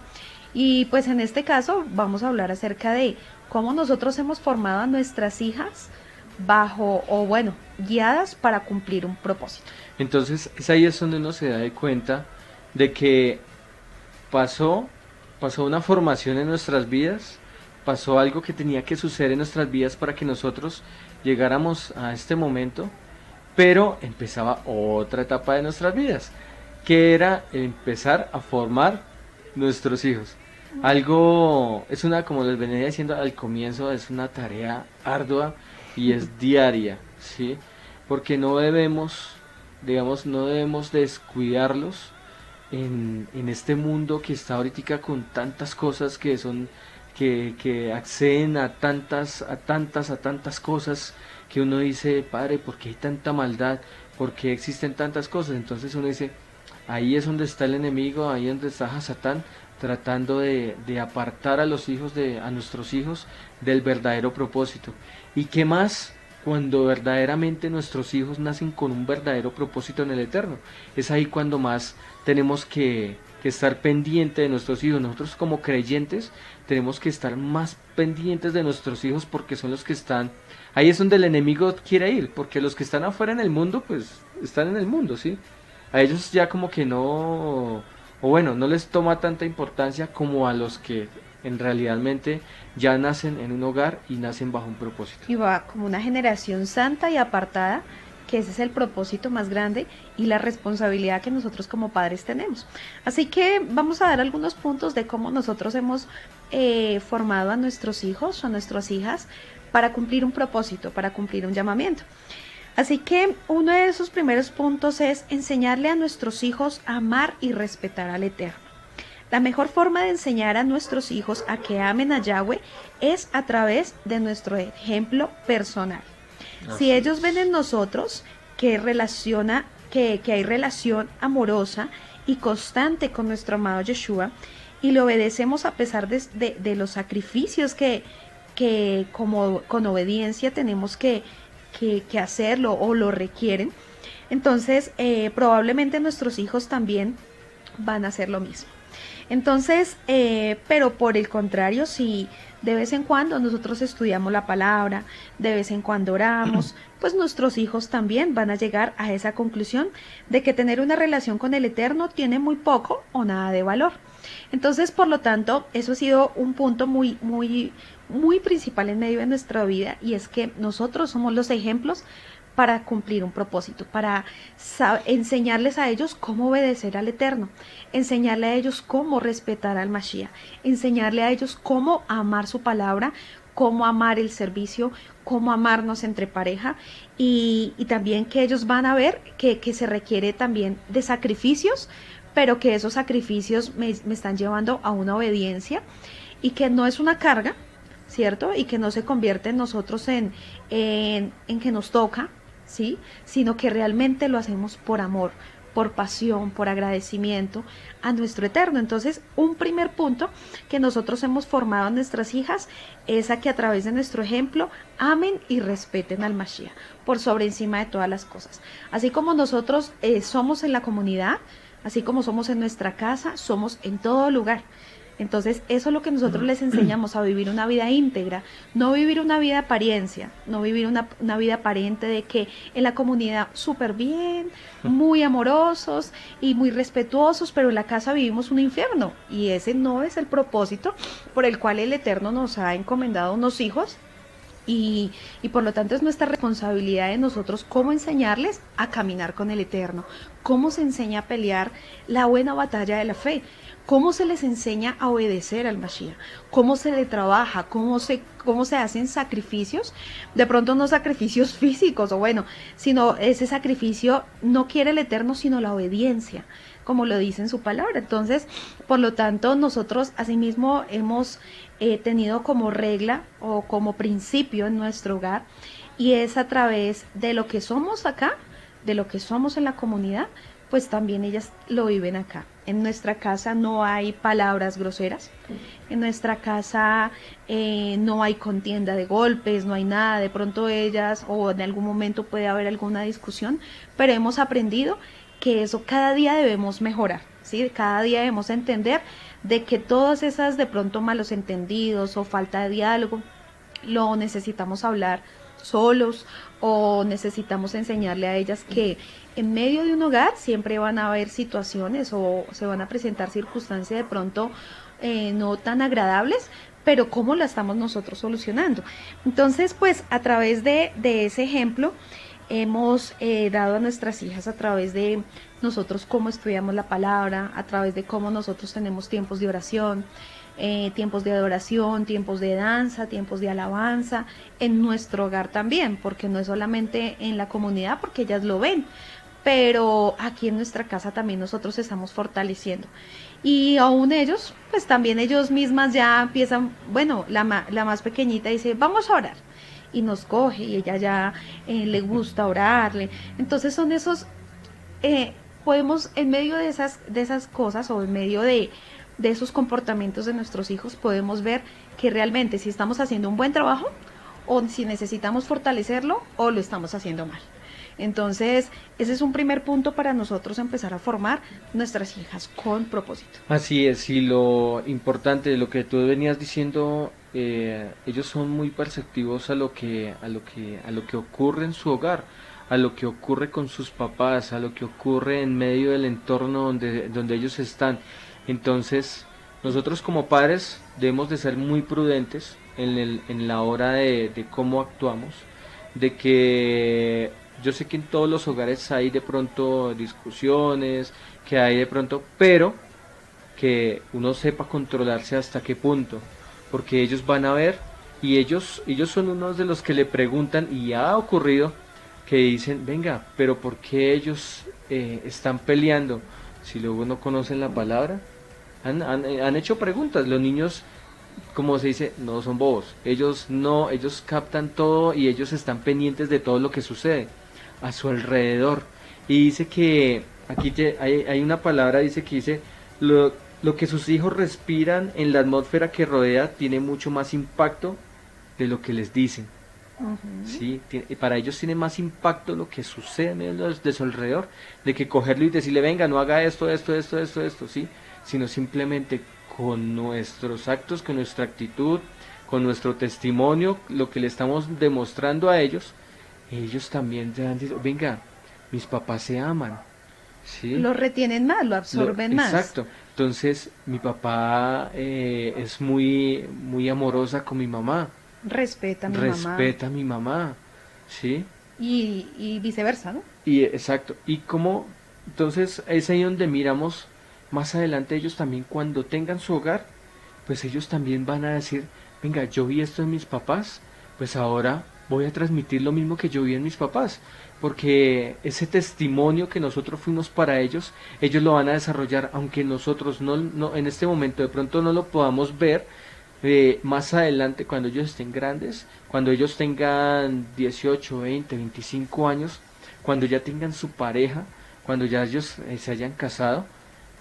Y pues en este caso vamos a hablar acerca de cómo nosotros hemos formado a nuestras hijas guiadas para cumplir un propósito. Entonces, es ahí es donde uno se da de cuenta de que pasó una formación en nuestras vidas, pasó algo que tenía que suceder en nuestras vidas para que nosotros llegáramos a este momento, pero empezaba otra etapa de nuestras vidas, que era empezar a formar nuestros hijos. Como les venía diciendo al comienzo, es una tarea ardua y es diaria, ¿sí? Porque no debemos descuidarlos en este mundo que está ahorita con tantas cosas que acceden a tantas cosas, que uno dice, Padre, ¿por qué hay tanta maldad? ¿Por qué existen tantas cosas? Entonces uno dice, ahí es donde está el enemigo, ahí es donde está Satán, tratando de apartar a nuestros hijos del verdadero propósito. ¿Y qué más cuando verdaderamente nuestros hijos nacen con un verdadero propósito en el Eterno? Es ahí cuando más tenemos que estar pendiente de nuestros hijos. Nosotros como creyentes tenemos que estar más pendientes de nuestros hijos, porque son los que están, ahí es donde el enemigo quiere ir, porque los que están afuera en el mundo, pues están en el mundo, ¿sí? A ellos ya como que no, o bueno, no les toma tanta importancia como a los que realmente ya nacen en un hogar y nacen bajo un propósito. Y va como una generación santa y apartada, que ese es el propósito más grande y la responsabilidad que nosotros como padres tenemos. Así que vamos a dar algunos puntos de cómo nosotros hemos formado a nuestros hijos o a nuestras hijas para cumplir un propósito, para cumplir un llamamiento. Así que uno de esos primeros puntos es enseñarle a nuestros hijos a amar y respetar al Eterno. La mejor forma de enseñar a nuestros hijos a que amen a Yahweh es a través de nuestro ejemplo personal. Si ellos ven en nosotros que hay relación amorosa y constante con nuestro amado Yeshua, y le obedecemos a pesar de los sacrificios que como con obediencia tenemos que hacerlo o lo requieren, entonces probablemente nuestros hijos también van a hacer lo mismo. Entonces, pero por el contrario, si de vez en cuando nosotros estudiamos la palabra, de vez en cuando oramos, pues nuestros hijos también van a llegar a esa conclusión de que tener una relación con el Eterno tiene muy poco o nada de valor. Entonces, por lo tanto, eso ha sido un punto muy principal en medio de nuestra vida, y es que nosotros somos los ejemplos para cumplir un propósito, para enseñarles a ellos cómo obedecer al Eterno, enseñarle a ellos cómo respetar al Mashiach, enseñarle a ellos cómo amar su palabra, cómo amar el servicio, cómo amarnos entre pareja, y también que ellos van a ver que se requiere también de sacrificios, pero que esos sacrificios me están llevando a una obediencia y que no es una carga, ¿cierto? Y que no se convierte en nosotros en que nos toca, ¿sí? Sino que realmente lo hacemos por amor, por pasión, por agradecimiento a nuestro Eterno. Entonces, un primer punto que nosotros hemos formado a nuestras hijas es a que a través de nuestro ejemplo amen y respeten al Mashiach por sobre encima de todas las cosas. Así como nosotros somos en la comunidad, así como somos en nuestra casa, somos en todo lugar. Entonces, eso es lo que nosotros les enseñamos, a vivir una vida íntegra, no vivir una vida de apariencia, no vivir una vida aparente de que en la comunidad súper bien, muy amorosos y muy respetuosos, pero en la casa vivimos un infierno. Y ese no es el propósito por el cual el Eterno nos ha encomendado unos hijos. Y por lo tanto es nuestra responsabilidad de nosotros cómo enseñarles a caminar con el Eterno, cómo se enseña a pelear la buena batalla de la fe, cómo se les enseña a obedecer al Mashiach, cómo se le trabaja, cómo se hacen sacrificios, de pronto no sacrificios físicos o bueno, sino ese sacrificio no quiere el Eterno sino la obediencia, como lo dice en su palabra. Entonces, por lo tanto, nosotros asimismo hemos tenido como regla o como principio en nuestro hogar, y es a través de lo que somos acá, de lo que somos en la comunidad, pues también ellas lo viven acá. En nuestra casa no hay palabras groseras, en nuestra casa no hay contienda de golpes, no hay nada. De pronto ellas o en algún momento puede haber alguna discusión, pero hemos aprendido que eso cada día debemos mejorar, ¿sí? Cada día debemos entender de que todas esas de pronto malos entendidos o falta de diálogo lo necesitamos hablar solos, o necesitamos enseñarle a ellas que en medio de un hogar siempre van a haber situaciones o se van a presentar circunstancias de pronto no tan agradables, pero cómo la estamos nosotros solucionando. Entonces, pues a través de ese ejemplo hemos dado a nuestras hijas, a través de nosotros cómo estudiamos la palabra, a través de cómo nosotros tenemos tiempos de oración, tiempos de adoración, tiempos de danza, tiempos de alabanza, en nuestro hogar también, porque no es solamente en la comunidad, porque ellas lo ven, pero aquí en nuestra casa también nosotros estamos fortaleciendo. Y aún ellos, pues también ellos mismas ya empiezan, bueno, la más pequeñita dice, vamos a orar, y nos coge, y ella ya le gusta orarle. Entonces son esos, podemos en medio de esas cosas, o en medio de esos comportamientos de nuestros hijos, podemos ver que realmente si estamos haciendo un buen trabajo, o si necesitamos fortalecerlo, o lo estamos haciendo mal. Entonces, ese es un primer punto para nosotros empezar a formar nuestras hijas con propósito. Así es, y lo importante de lo que tú venías diciendo, ellos son muy perceptivos a lo que ocurre en su hogar, a lo que ocurre con sus papás, a lo que ocurre en medio del entorno donde ellos están. Entonces, nosotros como padres debemos de ser muy prudentes en la hora de cómo actuamos, de que yo sé que en todos los hogares hay de pronto discusiones, que hay de pronto, pero que uno sepa controlarse hasta qué punto, porque ellos van a ver, y ellos son unos de los que le preguntan, y ha ocurrido que dicen, venga, pero ¿por qué ellos están peleando? Si luego no conocen la palabra. Han hecho preguntas. Los niños, como se dice, no son bobos. Ellos captan todo, y ellos están pendientes de todo lo que sucede a su alrededor. Y dice que aquí hay una palabra, dice lo que sus hijos respiran en la atmósfera que rodea tiene mucho más impacto de lo que les dicen. Sí, para ellos tiene más impacto lo que sucede en medio de su alrededor, de que cogerlo y decirle, venga, no haga esto, ¿sí? Sino simplemente con nuestros actos, con nuestra actitud, con nuestro testimonio, lo que le estamos demostrando a ellos también te dan, venga, mis papás se aman, ¿sí? Lo retienen más, lo absorben más. Exacto. Entonces, mi papá es muy, muy amorosa con mi mamá. Respeta a mi mamá, ¿sí? Y viceversa, ¿no? Y exacto. Y como, entonces es ahí donde miramos más adelante, ellos también cuando tengan su hogar, pues ellos también van a decir, venga, yo vi esto en mis papás, pues ahora voy a transmitir lo mismo que yo vi en mis papás, porque ese testimonio que nosotros fuimos para ellos lo van a desarrollar, aunque nosotros no en este momento de pronto no lo podamos ver. Más adelante, cuando ellos estén grandes, cuando ellos tengan 18, 20, 25 años, cuando ya tengan su pareja, cuando ya ellos se hayan casado,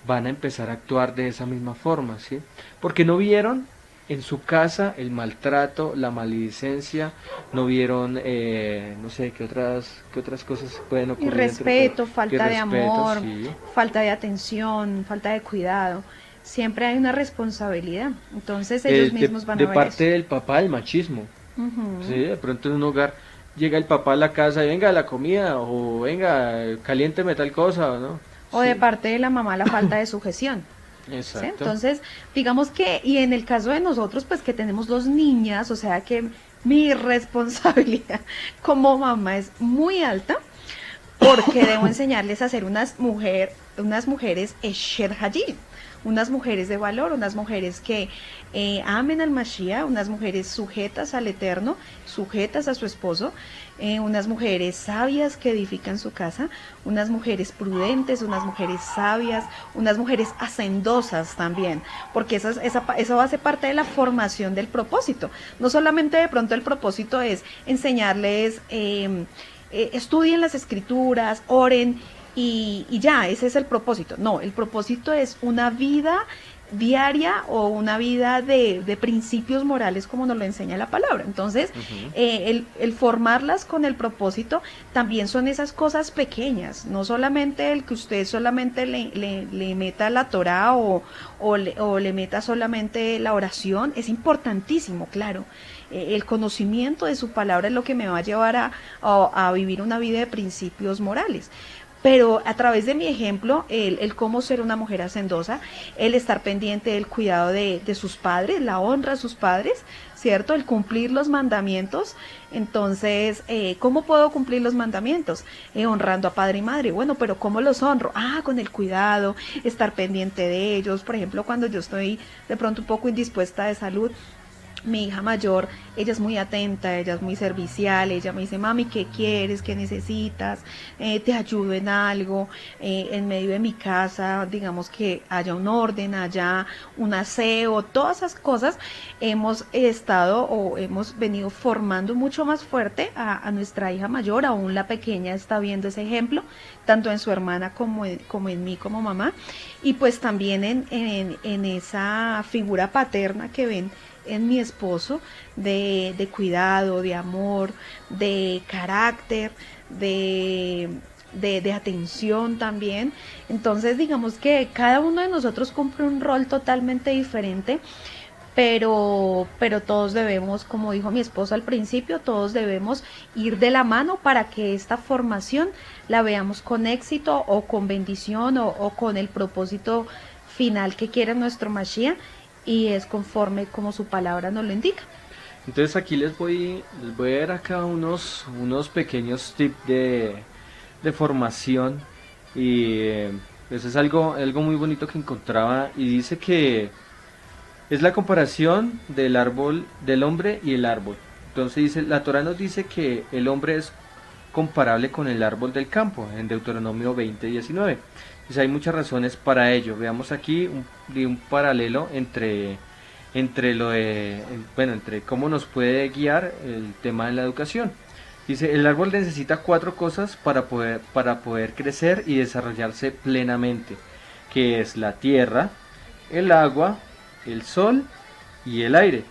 van a empezar a actuar de esa misma forma, ¿sí? Porque no vieron en su casa el maltrato, la maledicencia, no vieron, no sé, qué otras cosas pueden ocurrir. Irrespeto, falta de amor, sí. falta de atención, falta de cuidado. Siempre hay una responsabilidad. Entonces ellos mismos van a de ver parte eso. del papá, el machismo. Ujú. Sí, de pronto en un hogar llega el papá a la casa y venga la comida, o venga, caliénteme tal cosa, ¿no? O Sí, de parte de la mamá la falta de sujeción. ¿Sí? exacto. Entonces, digamos que, y en el caso de nosotros, pues que tenemos dos niñas, o sea que mi responsabilidad como mamá es muy alta, porque debo enseñarles a ser unas mujeres Esher Hayil, unas mujeres de valor, unas mujeres que amen al Mashiach, unas mujeres sujetas al Eterno, sujetas a su esposo, unas mujeres sabias que edifican su casa, unas mujeres prudentes, unas mujeres sabias, unas mujeres hacendosas también, porque eso hace parte de la formación del propósito. No solamente de pronto el propósito es enseñarles, estudien las escrituras, oren y ya, ese es el propósito. No, el propósito es una vida diaria o una vida de principios morales como nos lo enseña la palabra. Entonces, el formarlas con el propósito también son esas cosas pequeñas, no solamente el que usted solamente le meta la Torah o le meta solamente la oración, es importantísimo, claro. El conocimiento de su palabra es lo que me va a llevar a vivir una vida de principios morales. Pero a través de mi ejemplo, el cómo ser una mujer hacendosa, el estar pendiente del cuidado de sus padres, la honra a sus padres, ¿cierto? El cumplir los mandamientos. Entonces, ¿cómo puedo cumplir los mandamientos? Honrando a padre y madre. Bueno, pero ¿cómo los honro? Con el cuidado, estar pendiente de ellos. Por ejemplo, cuando yo estoy de pronto un poco indispuesta de salud, mi hija mayor, ella es muy atenta, ella es muy servicial, ella me dice, mami, ¿qué quieres? ¿Qué necesitas? ¿Te ayudo en algo? En medio de mi casa, digamos que haya un orden, haya un aseo, todas esas cosas hemos estado o hemos venido formando mucho más fuerte a nuestra hija mayor, aún la pequeña está viendo ese ejemplo, tanto en su hermana como en mí como mamá, y pues también en esa figura paterna que ven en mi esposo, de cuidado, de amor, de carácter, de atención también. Entonces digamos que cada uno de nosotros cumple un rol totalmente diferente, pero todos debemos, como dijo mi esposo al principio, todos debemos ir de la mano para que esta formación la veamos con éxito o con bendición o con el propósito final que quiere nuestro Mashiach, y es conforme como su palabra nos lo indica. Entonces aquí les voy a dar acá unos pequeños tips de formación, y eso es algo muy bonito que encontraba, y dice que es la comparación del árbol, del hombre y el árbol. Entonces dice, la Torah nos dice que el hombre es comparable con el árbol del campo, en Deuteronomio 20:19. Pues hay muchas razones para ello. Veamos aquí un paralelo entre entre cómo nos puede guiar el tema de la educación. Dice, el árbol necesita 4 cosas para poder crecer y desarrollarse plenamente, que es la tierra, el agua, el sol y el aire.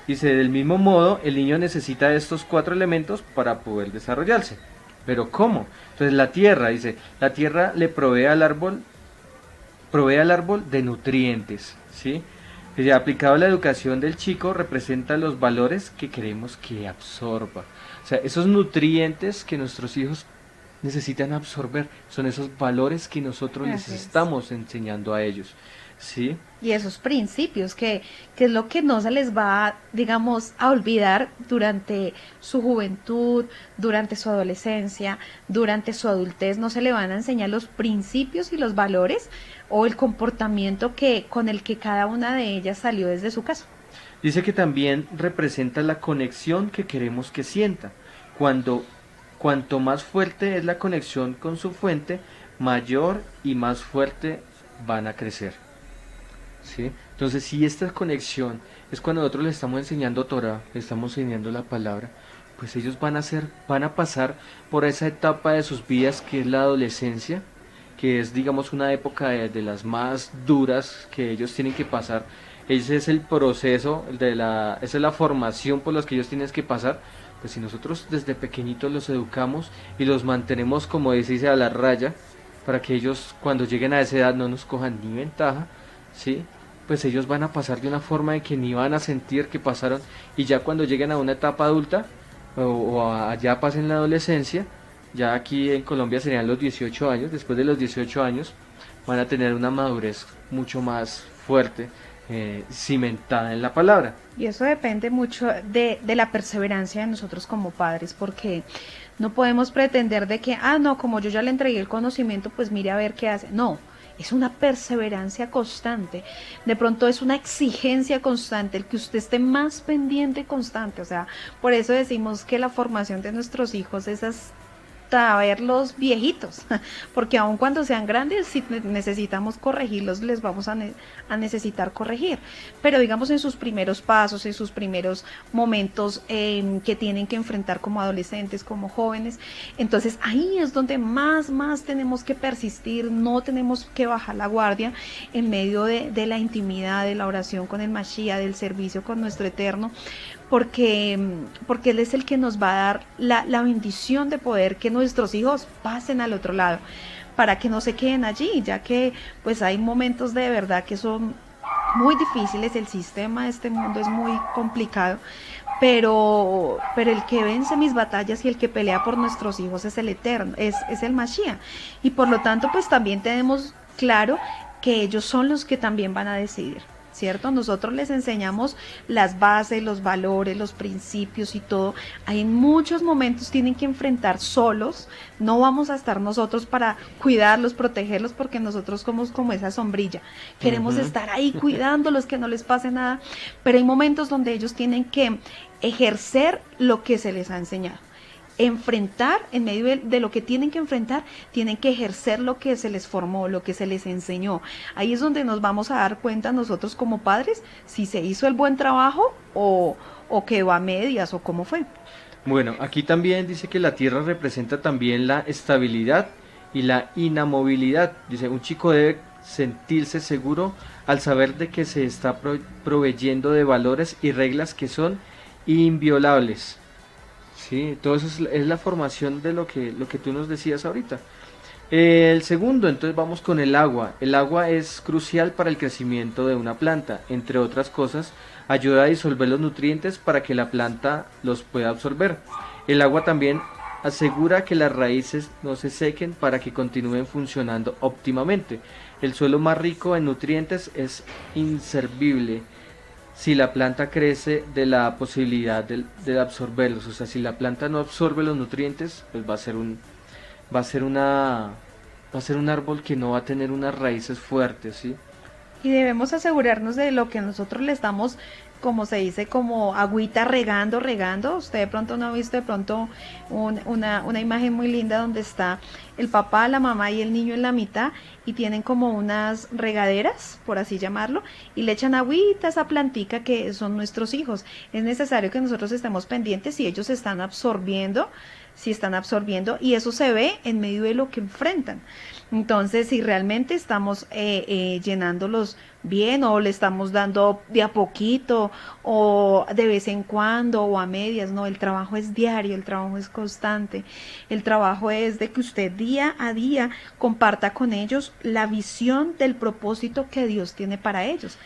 Dice, del mismo modo, el niño necesita estos 4 elementos para poder desarrollarse. ¿Pero cómo? Entonces la tierra, dice, la tierra le provee al árbol de nutrientes, ¿sí? Dice, aplicado a la educación del chico, representa los valores que queremos que absorba. O sea, esos nutrientes que nuestros hijos necesitan absorber, son esos valores que nosotros les estamos enseñando a ellos, ¿sí? Y esos principios que es lo que no se les va, digamos, a olvidar durante su juventud, durante su adolescencia, durante su adultez. No se le van a enseñar los principios y los valores o el comportamiento con el que cada una de ellas salió desde su casa. Dice que también representa la conexión que queremos que sienta. Cuanto más fuerte es la conexión con su fuente, mayor y más fuerte van a crecer, ¿sí? Entonces, si esta conexión es cuando nosotros les estamos enseñando Torah, les estamos enseñando la palabra, pues ellos van a pasar por esa etapa de sus vidas que es la adolescencia, que es, digamos, una época de las más duras que ellos tienen que pasar. Ese es el proceso, esa es la formación por la que ellos tienen que pasar. Pues si nosotros desde pequeñitos los educamos y los mantenemos, como dice, a la raya, para que ellos cuando lleguen a esa edad no nos cojan ni ventaja, ¿sí? Pues ellos van a pasar de una forma en que ni van a sentir que pasaron, y ya cuando lleguen a una etapa adulta allá pasen la adolescencia, ya aquí en Colombia serían los 18 años, después de los 18 años van a tener una madurez mucho más fuerte, cimentada en la palabra. Y eso depende mucho de la perseverancia de nosotros como padres, porque no podemos pretender de que, no, como yo ya le entregué el conocimiento, pues mire a ver qué hace. No, es una perseverancia constante. De pronto es una exigencia constante, el que usted esté más pendiente constante. O sea, por eso decimos que la formación de nuestros hijos es hasta verlos viejitos, porque aun cuando sean grandes, si necesitamos corregirlos, les vamos a necesitar corregir, pero digamos en sus primeros pasos, en sus primeros momentos que tienen que enfrentar como adolescentes, como jóvenes, entonces ahí es donde más tenemos que persistir, no tenemos que bajar la guardia en medio de la intimidad, de la oración con el Mashiach, del servicio con nuestro Eterno, porque Él es el que nos va a dar la bendición de poder que nuestros hijos pasen al otro lado, para que no se queden allí, ya que pues hay momentos de verdad que son muy difíciles, el sistema de este mundo es muy complicado, pero el que vence mis batallas y el que pelea por nuestros hijos es el Eterno, es el Mashiach, y por lo tanto pues también tenemos claro que ellos son los que también van a decidir, ¿cierto? Nosotros les enseñamos las bases, los valores, los principios y todo. Hay en muchos momentos tienen que enfrentar solos, no vamos a estar nosotros para cuidarlos, protegerlos, porque nosotros somos como esa sombrilla. Queremos estar ahí cuidándolos, que no les pase nada, pero hay momentos donde ellos tienen que ejercer lo que se les ha enseñado. Enfrentar, en medio de lo que tienen que enfrentar, tienen que ejercer lo que se les formó, lo que se les enseñó. Ahí es donde nos vamos a dar cuenta nosotros como padres si se hizo el buen trabajo o quedó a medias o cómo fue. Bueno, aquí también dice que la tierra representa también la estabilidad y la inamovilidad. Dice, un chico debe sentirse seguro al saber de que se está proveyendo de valores y reglas que son inviolables. Sí, todo eso es la formación de lo que tú nos decías ahorita. El segundo, entonces vamos con el agua. El agua es crucial para el crecimiento de una planta. Entre otras cosas, ayuda a disolver los nutrientes para que la planta los pueda absorber. El agua también asegura que las raíces no se sequen para que continúen funcionando óptimamente. El suelo más rico en nutrientes es inservible si la planta crece de la posibilidad de absorberlos. O sea, si la planta no absorbe los nutrientes, pues va a ser un árbol que no va a tener unas raíces fuertes, ¿sí? Y debemos asegurarnos de lo que nosotros le estamos, como se dice, como agüita regando. Usted de pronto no ha visto de pronto una imagen muy linda donde está el papá, la mamá y el niño en la mitad y tienen como unas regaderas, por así llamarlo, y le echan agüita a esa plantica que son nuestros hijos. Es necesario que nosotros estemos pendientes si ellos están absorbiendo, y eso se ve en medio de lo que enfrentan. Entonces, si realmente estamos llenándolos bien o le estamos dando de a poquito o de vez en cuando o a medias, no, el trabajo es diario, el trabajo es constante, el trabajo es de que usted día a día comparta con ellos la visión del propósito que Dios tiene para ellos.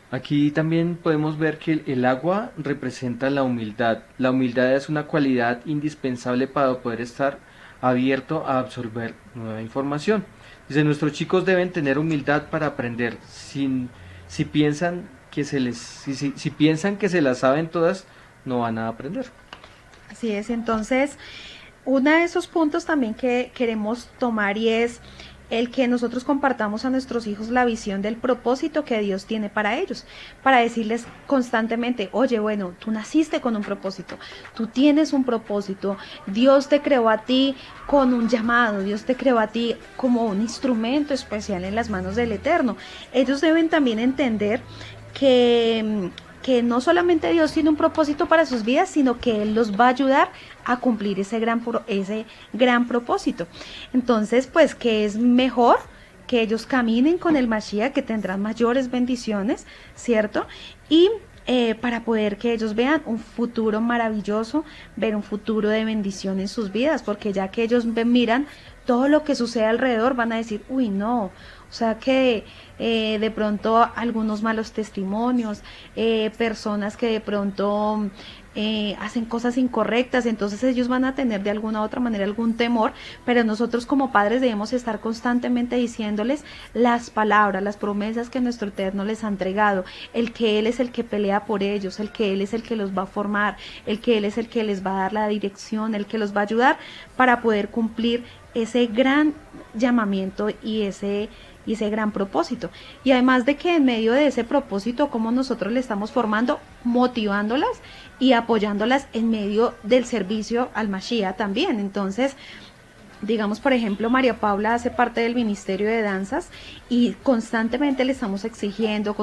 Aquí también podemos ver que el agua representa la humildad. La humildad es una cualidad indispensable para poder estar abierto a absorber nueva información. Dice, nuestros chicos deben tener humildad para aprender. Si piensan que si piensan que se las saben todas, no van a aprender. Así es, entonces, uno de esos puntos también que queremos tomar y es el que nosotros compartamos a nuestros hijos la visión del propósito que Dios tiene para ellos, para decirles constantemente, oye, bueno, tú naciste con un propósito, tú tienes un propósito, Dios te creó a ti con un llamado, Dios te creó a ti como un instrumento especial en las manos del Eterno. Ellos deben también entender que que no solamente Dios tiene un propósito para sus vidas, sino que Él los va a ayudar a cumplir ese gran propósito. Entonces, pues, que es mejor que ellos caminen con el Mashiach, que tendrán mayores bendiciones, ¿cierto? Y para poder que ellos vean un futuro maravilloso, ver un futuro de bendición en sus vidas, porque ya que ellos miran todo lo que sucede alrededor, van a decir, uy, no, o sea que de pronto algunos malos testimonios, personas que de pronto hacen cosas incorrectas, entonces ellos van a tener de alguna u otra manera algún temor, pero nosotros como padres debemos estar constantemente diciéndoles las palabras, las promesas que nuestro Eterno les ha entregado, el que Él es el que pelea por ellos, el que Él es el que los va a formar, el que Él es el que les va a dar la dirección, el que los va a ayudar para poder cumplir ese gran llamamiento y ese gran propósito. Y además de que en medio de ese propósito, como nosotros le estamos formando, motivándolas y apoyándolas en medio del servicio al Mashiach también. Entonces, digamos, por ejemplo, María Paula hace parte del Ministerio de Danzas y constantemente le estamos exigiendo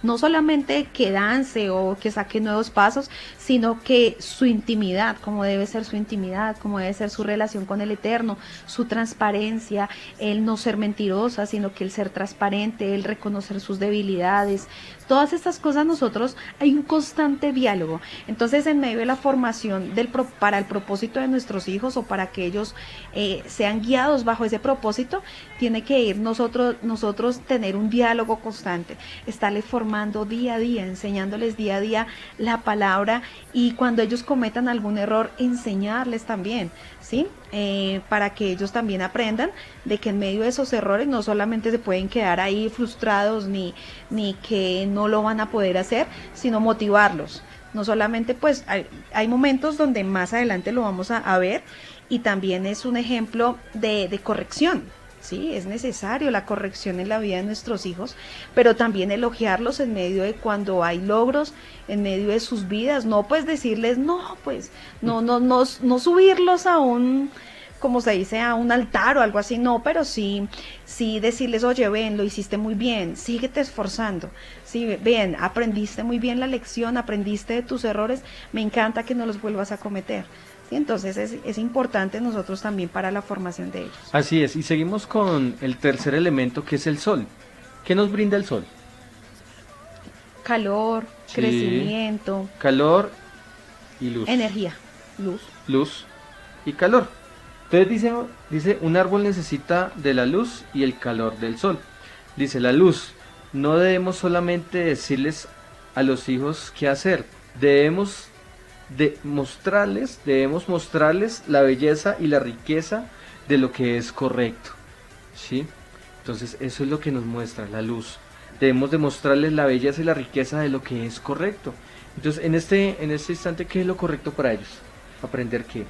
no solamente que dance o que saque nuevos pasos, sino que su intimidad, como debe ser su intimidad, como debe ser su relación con el Eterno, su transparencia, el no ser mentirosa, sino que el ser transparente, el reconocer sus debilidades. Todas estas cosas nosotros, hay un constante diálogo. Entonces, en medio de la formación para el propósito de nuestros hijos o para que ellos sean guiados bajo ese propósito, tiene que ir nosotros tener un diálogo constante, estarles formando día a día, enseñándoles día a día la palabra, y cuando ellos cometan algún error, enseñarles también, ¿sí? Para que ellos también aprendan de que en medio de esos errores no solamente se pueden quedar ahí frustrados ni que no lo van a poder hacer, sino motivarlos. No solamente, pues hay momentos donde más adelante lo vamos a ver, y también es un ejemplo de corrección. Sí, es necesario la corrección en la vida de nuestros hijos, pero también elogiarlos en medio de cuando hay logros, en medio de sus vidas, no pues decirles, no subirlos a un, como se dice, a un altar o algo así, no, pero sí decirles, oye, ven, lo hiciste muy bien, síguete esforzando, sí, ven, aprendiste muy bien la lección, aprendiste de tus errores, me encanta que no los vuelvas a cometer. ¿Sí? Entonces es importante nosotros también para la formación de ellos. Así es, y seguimos con el tercer elemento, que es el sol. ¿Qué nos brinda el sol? Calor, Sí. crecimiento, Calor y luz. energía, luz. Luz y calor. Entonces dice, un árbol necesita de la luz y el calor del sol. Dice, la luz, no debemos solamente decirles a los hijos qué hacer, debemos mostrarles la belleza y la riqueza de lo que es correcto, ¿sí? Entonces eso es lo que nos muestra la luz. Debemos demostrarles la belleza y la riqueza de lo que es correcto. Entonces en este instante, ¿qué es lo correcto para ellos? ¿Aprender qué?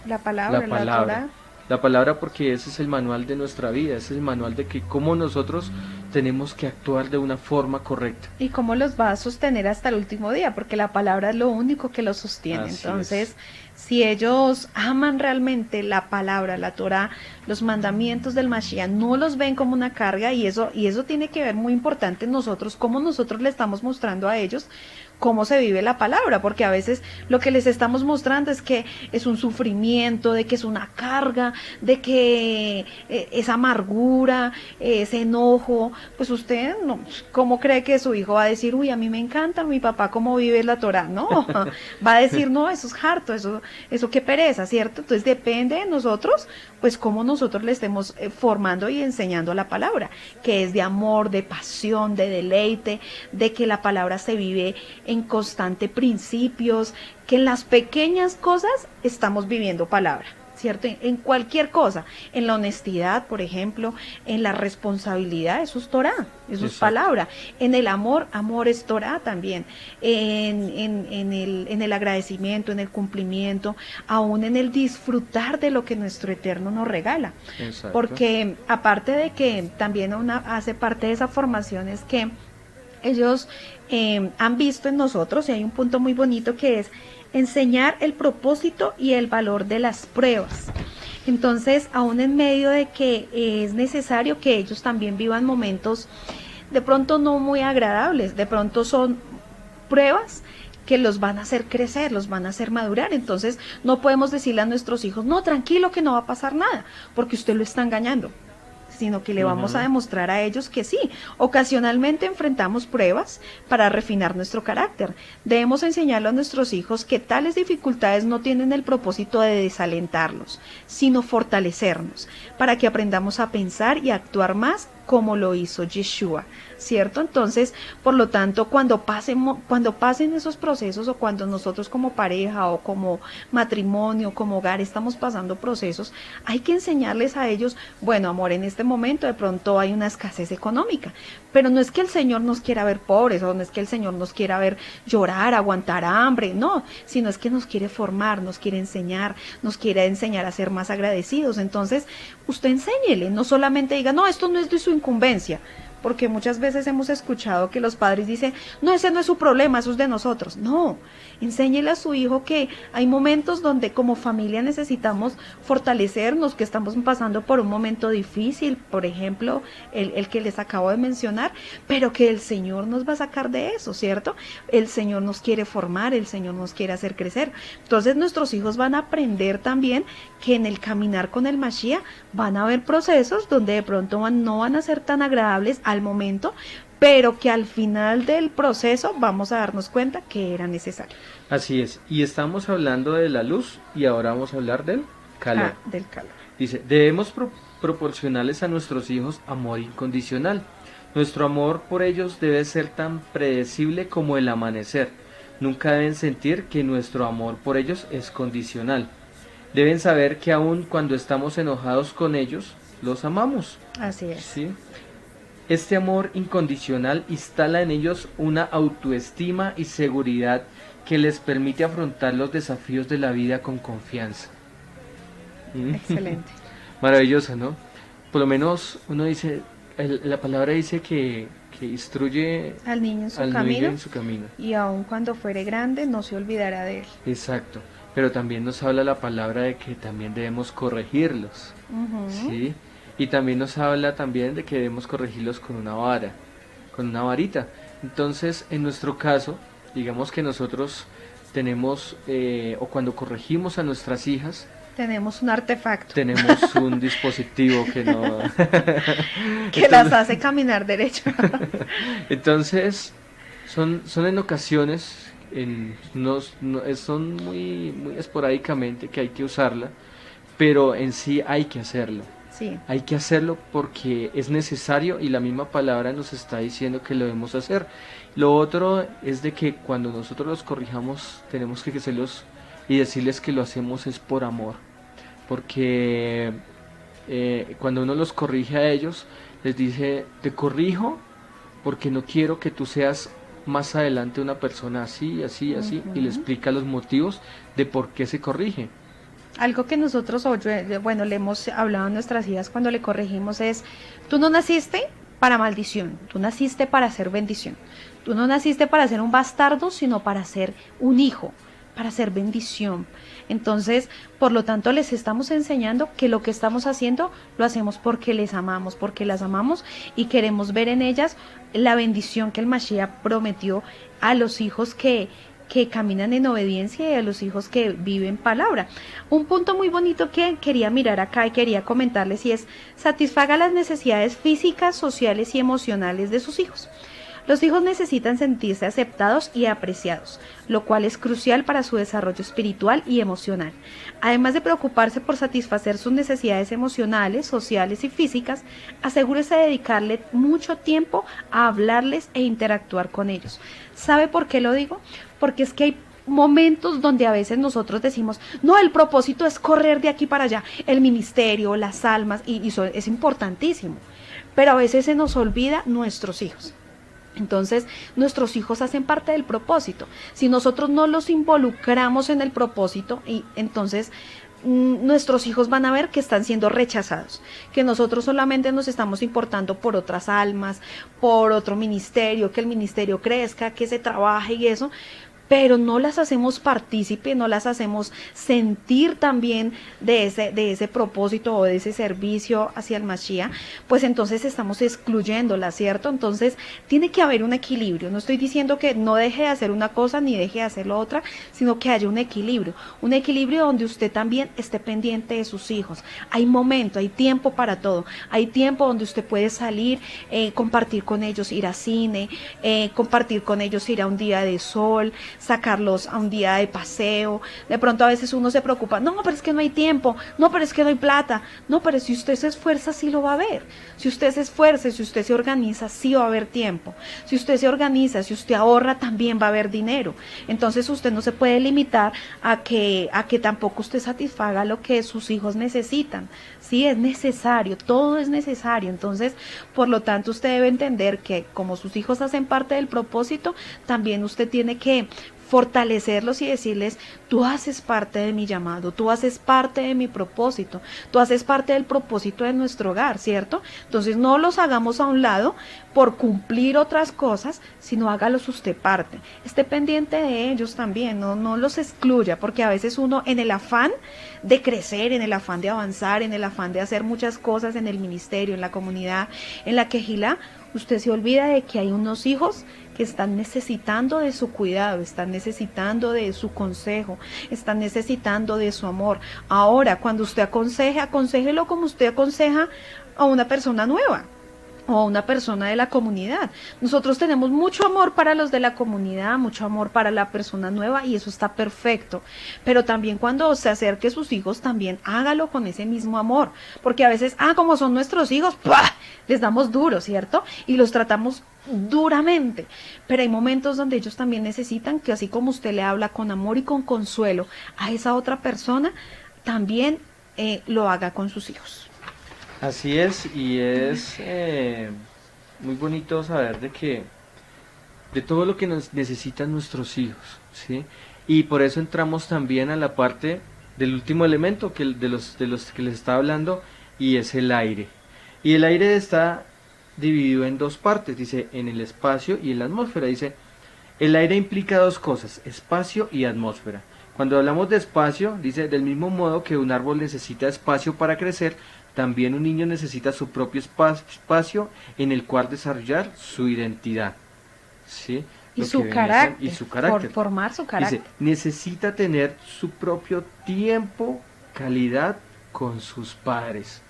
La palabra, La palabra. La palabra, porque ese es el manual de nuestra vida, ese es el manual de que cómo nosotros tenemos que actuar de una forma correcta. Y cómo los va a sostener hasta el último día, porque la palabra es lo único que los sostiene. Así Entonces, es. si ellos aman realmente la palabra, la Torá, los mandamientos del Mashiach, no los ven como una carga, y eso tiene que ver muy importante en nosotros, cómo nosotros le estamos mostrando a ellos cómo se vive la palabra, porque a veces lo que les estamos mostrando es que es un sufrimiento, de que es una carga, de que es amargura, es enojo. Pues usted, no, ¿cómo cree que su hijo va a decir, uy, a mí me encanta mi papá cómo vive la Torá? No, va a decir, no, eso es harto, eso qué pereza, ¿cierto? Entonces depende de nosotros, pues cómo nosotros le estemos formando y enseñando la palabra, que es de amor, de pasión, de deleite, de que la palabra se vive en constante principios, que en las pequeñas cosas estamos viviendo palabra, ¿cierto? En cualquier cosa, en la honestidad, por ejemplo, en la responsabilidad, eso es Torá, eso es palabra. En el amor es Torá también. En el agradecimiento, en el cumplimiento, aún en el disfrutar de lo que nuestro Eterno nos regala. Exacto. Porque aparte de que también hace parte de esa formación es que ellos han visto en nosotros, y hay un punto muy bonito que es enseñar el propósito y el valor de las pruebas. Entonces, aún en medio de que es necesario que ellos también vivan momentos de pronto no muy agradables, de pronto son pruebas que los van a hacer crecer, los van a hacer madurar. Entonces no podemos decirle a nuestros hijos, no, tranquilo que no va a pasar nada, porque usted lo está engañando, sino que le vamos a demostrar a ellos que sí. Ocasionalmente enfrentamos pruebas para refinar nuestro carácter. Debemos enseñarle a nuestros hijos que tales dificultades no tienen el propósito de desalentarlos, sino fortalecernos, para que aprendamos a pensar y a actuar más como lo hizo Yeshua, ¿cierto? Entonces, por lo tanto, cuando pasen esos procesos, o cuando nosotros como pareja o como matrimonio, como hogar, estamos pasando procesos, hay que enseñarles a ellos, bueno, amor, en este momento de pronto hay una escasez económica, pero no es que el Señor nos quiera ver pobres, o no es que el Señor nos quiera ver llorar, aguantar hambre, no, sino es que nos quiere formar, nos quiere enseñar a ser más agradecidos. Entonces, usted enséñele, no solamente diga, no, esto no es de su incumbencia, porque muchas veces hemos escuchado que los padres dicen, no, ese no es su problema, eso es de nosotros. No, enséñele a su hijo que hay momentos donde como familia necesitamos fortalecernos, que estamos pasando por un momento difícil, por ejemplo, el que les acabo de mencionar, pero que el Señor nos va a sacar de eso, ¿cierto? El Señor nos quiere formar, el Señor nos quiere hacer crecer. Entonces nuestros hijos van a aprender también que en el caminar con el Mashiach van a haber procesos donde de pronto no van a ser tan agradables al momento, pero que al final del proceso vamos a darnos cuenta que era necesario. Así es, y estamos hablando de la luz y ahora vamos a hablar del calor. Del calor. Dice, debemos proporcionarles a nuestros hijos amor incondicional. Nuestro amor por ellos debe ser tan predecible como el amanecer. Nunca deben sentir que nuestro amor por ellos es condicional. Deben saber que aun cuando estamos enojados con ellos, los amamos. Así es. ¿Sí? Este amor incondicional instala en ellos una autoestima y seguridad que les permite afrontar los desafíos de la vida con confianza. Excelente. Maravilloso, ¿no? Por lo menos uno dice, la palabra dice que instruye al niño en su camino, y aun cuando fuere grande no se olvidará de él. Exacto, pero también nos habla la palabra de que también debemos corregirlos, ¿sí? Y también nos habla también de que debemos corregirlos con una vara, con una varita. Entonces, en nuestro caso, digamos que nosotros tenemos, o cuando corregimos a nuestras hijas, tenemos un artefacto. Tenemos un dispositivo que no... que las hace caminar derecho. Entonces, son en ocasiones, son muy esporádicamente que hay que usarla, pero en sí hay que hacerlo. Sí. Hay que hacerlo porque es necesario y la misma palabra nos está diciendo que lo debemos hacer. Lo otro es de que cuando nosotros los corrijamos tenemos que hacerlos y decirles que lo hacemos es por amor, porque cuando uno los corrige a ellos les dice, te corrijo porque no quiero que tú seas más adelante una persona así, así, así, y le explica los motivos de por qué se corrige. Algo que nosotros, le hemos hablado a nuestras hijas cuando le corregimos es, tú no naciste para maldición, tú naciste para ser bendición. Tú no naciste para ser un bastardo, sino para ser un hijo, para ser bendición. Entonces, por lo tanto, les estamos enseñando que lo que estamos haciendo lo hacemos porque les amamos, porque las amamos y queremos ver en ellas la bendición que el Mashiach prometió a los hijos que caminan en obediencia y a los hijos que viven palabra. Un punto muy bonito que quería mirar acá y quería comentarles y es, satisfaga las necesidades físicas, sociales y emocionales de sus hijos. Los hijos necesitan sentirse aceptados y apreciados, lo cual es crucial para su desarrollo espiritual y emocional. Además de preocuparse por satisfacer sus necesidades emocionales, sociales y físicas, asegúrese de dedicarle mucho tiempo a hablarles e interactuar con ellos. ¿Sabe por qué lo digo? Porque es que hay momentos donde a veces nosotros decimos, no, el propósito es correr de aquí para allá, el ministerio, las almas, y eso es importantísimo, pero a veces se nos olvida nuestros hijos. Entonces, nuestros hijos hacen parte del propósito. Si nosotros no los involucramos en el propósito, y entonces nuestros hijos van a ver que están siendo rechazados, que nosotros solamente nos estamos importando por otras almas, por otro ministerio, que el ministerio crezca, que se trabaje y eso, pero no las hacemos partícipe, no las hacemos sentir también de ese propósito o de ese servicio hacia el Mashiach, pues entonces estamos excluyéndolas, ¿cierto? Entonces tiene que haber un equilibrio. No estoy diciendo que no deje de hacer una cosa ni deje de hacer la otra, sino que haya un equilibrio donde usted también esté pendiente de sus hijos. Hay momento, hay tiempo para todo, hay tiempo donde usted puede salir, compartir con ellos, ir a cine, compartir con ellos, ir a un día de sol, sacarlos a un día de paseo. De pronto a veces uno se preocupa, no, pero es que no hay tiempo, no, pero es que no hay plata, no, pero si usted se esfuerza sí lo va a ver, si usted se esfuerza, si usted se organiza sí va a haber tiempo, si usted se organiza, si usted ahorra también va a haber dinero. Entonces usted no se puede limitar a que tampoco usted satisfaga lo que sus hijos necesitan. Sí, es necesario, todo es necesario. Entonces, por lo tanto, usted debe entender que como sus hijos hacen parte del propósito, también usted tiene que fortalecerlos y decirles, tú haces parte de mi llamado, tú haces parte de mi propósito, tú haces parte del propósito de nuestro hogar, ¿cierto? Entonces no los hagamos a un lado por cumplir otras cosas, sino hágalos usted parte. Esté pendiente de ellos también, no los excluya, porque a veces uno en el afán de crecer, en el afán de avanzar, en el afán de hacer muchas cosas en el ministerio, en la comunidad, en la quejilá, usted se olvida de que hay unos hijos que están necesitando de su cuidado, están necesitando de su consejo, están necesitando de su amor. Ahora, cuando usted aconseje, aconséjelo como usted aconseja a una persona nueva o a una persona de la comunidad. Nosotros tenemos mucho amor para los de la comunidad, mucho amor para la persona nueva y eso está perfecto, pero también cuando se acerque a sus hijos también hágalo con ese mismo amor, porque a veces, como son nuestros hijos, ¡pah!, les damos duro, ¿cierto? Y los tratamos duramente, pero hay momentos donde ellos también necesitan que así como usted le habla con amor y con consuelo a esa otra persona, también lo haga con sus hijos. Así es, y es muy bonito saber de todo lo que nos necesitan nuestros hijos, ¿sí? Y por eso entramos también a la parte del último elemento de los que les estaba hablando, y es el aire. Y el aire está dividido en dos partes, dice, en el espacio y en la atmósfera. Dice, el aire implica dos cosas, espacio y atmósfera. Cuando hablamos de espacio, dice, del mismo modo que un árbol necesita espacio para crecer, también un niño necesita su propio espacio en el cual desarrollar su identidad, ¿sí? Y su carácter, y su carácter. Formar su carácter. Dice, necesita tener su propio tiempo, calidad con sus padres.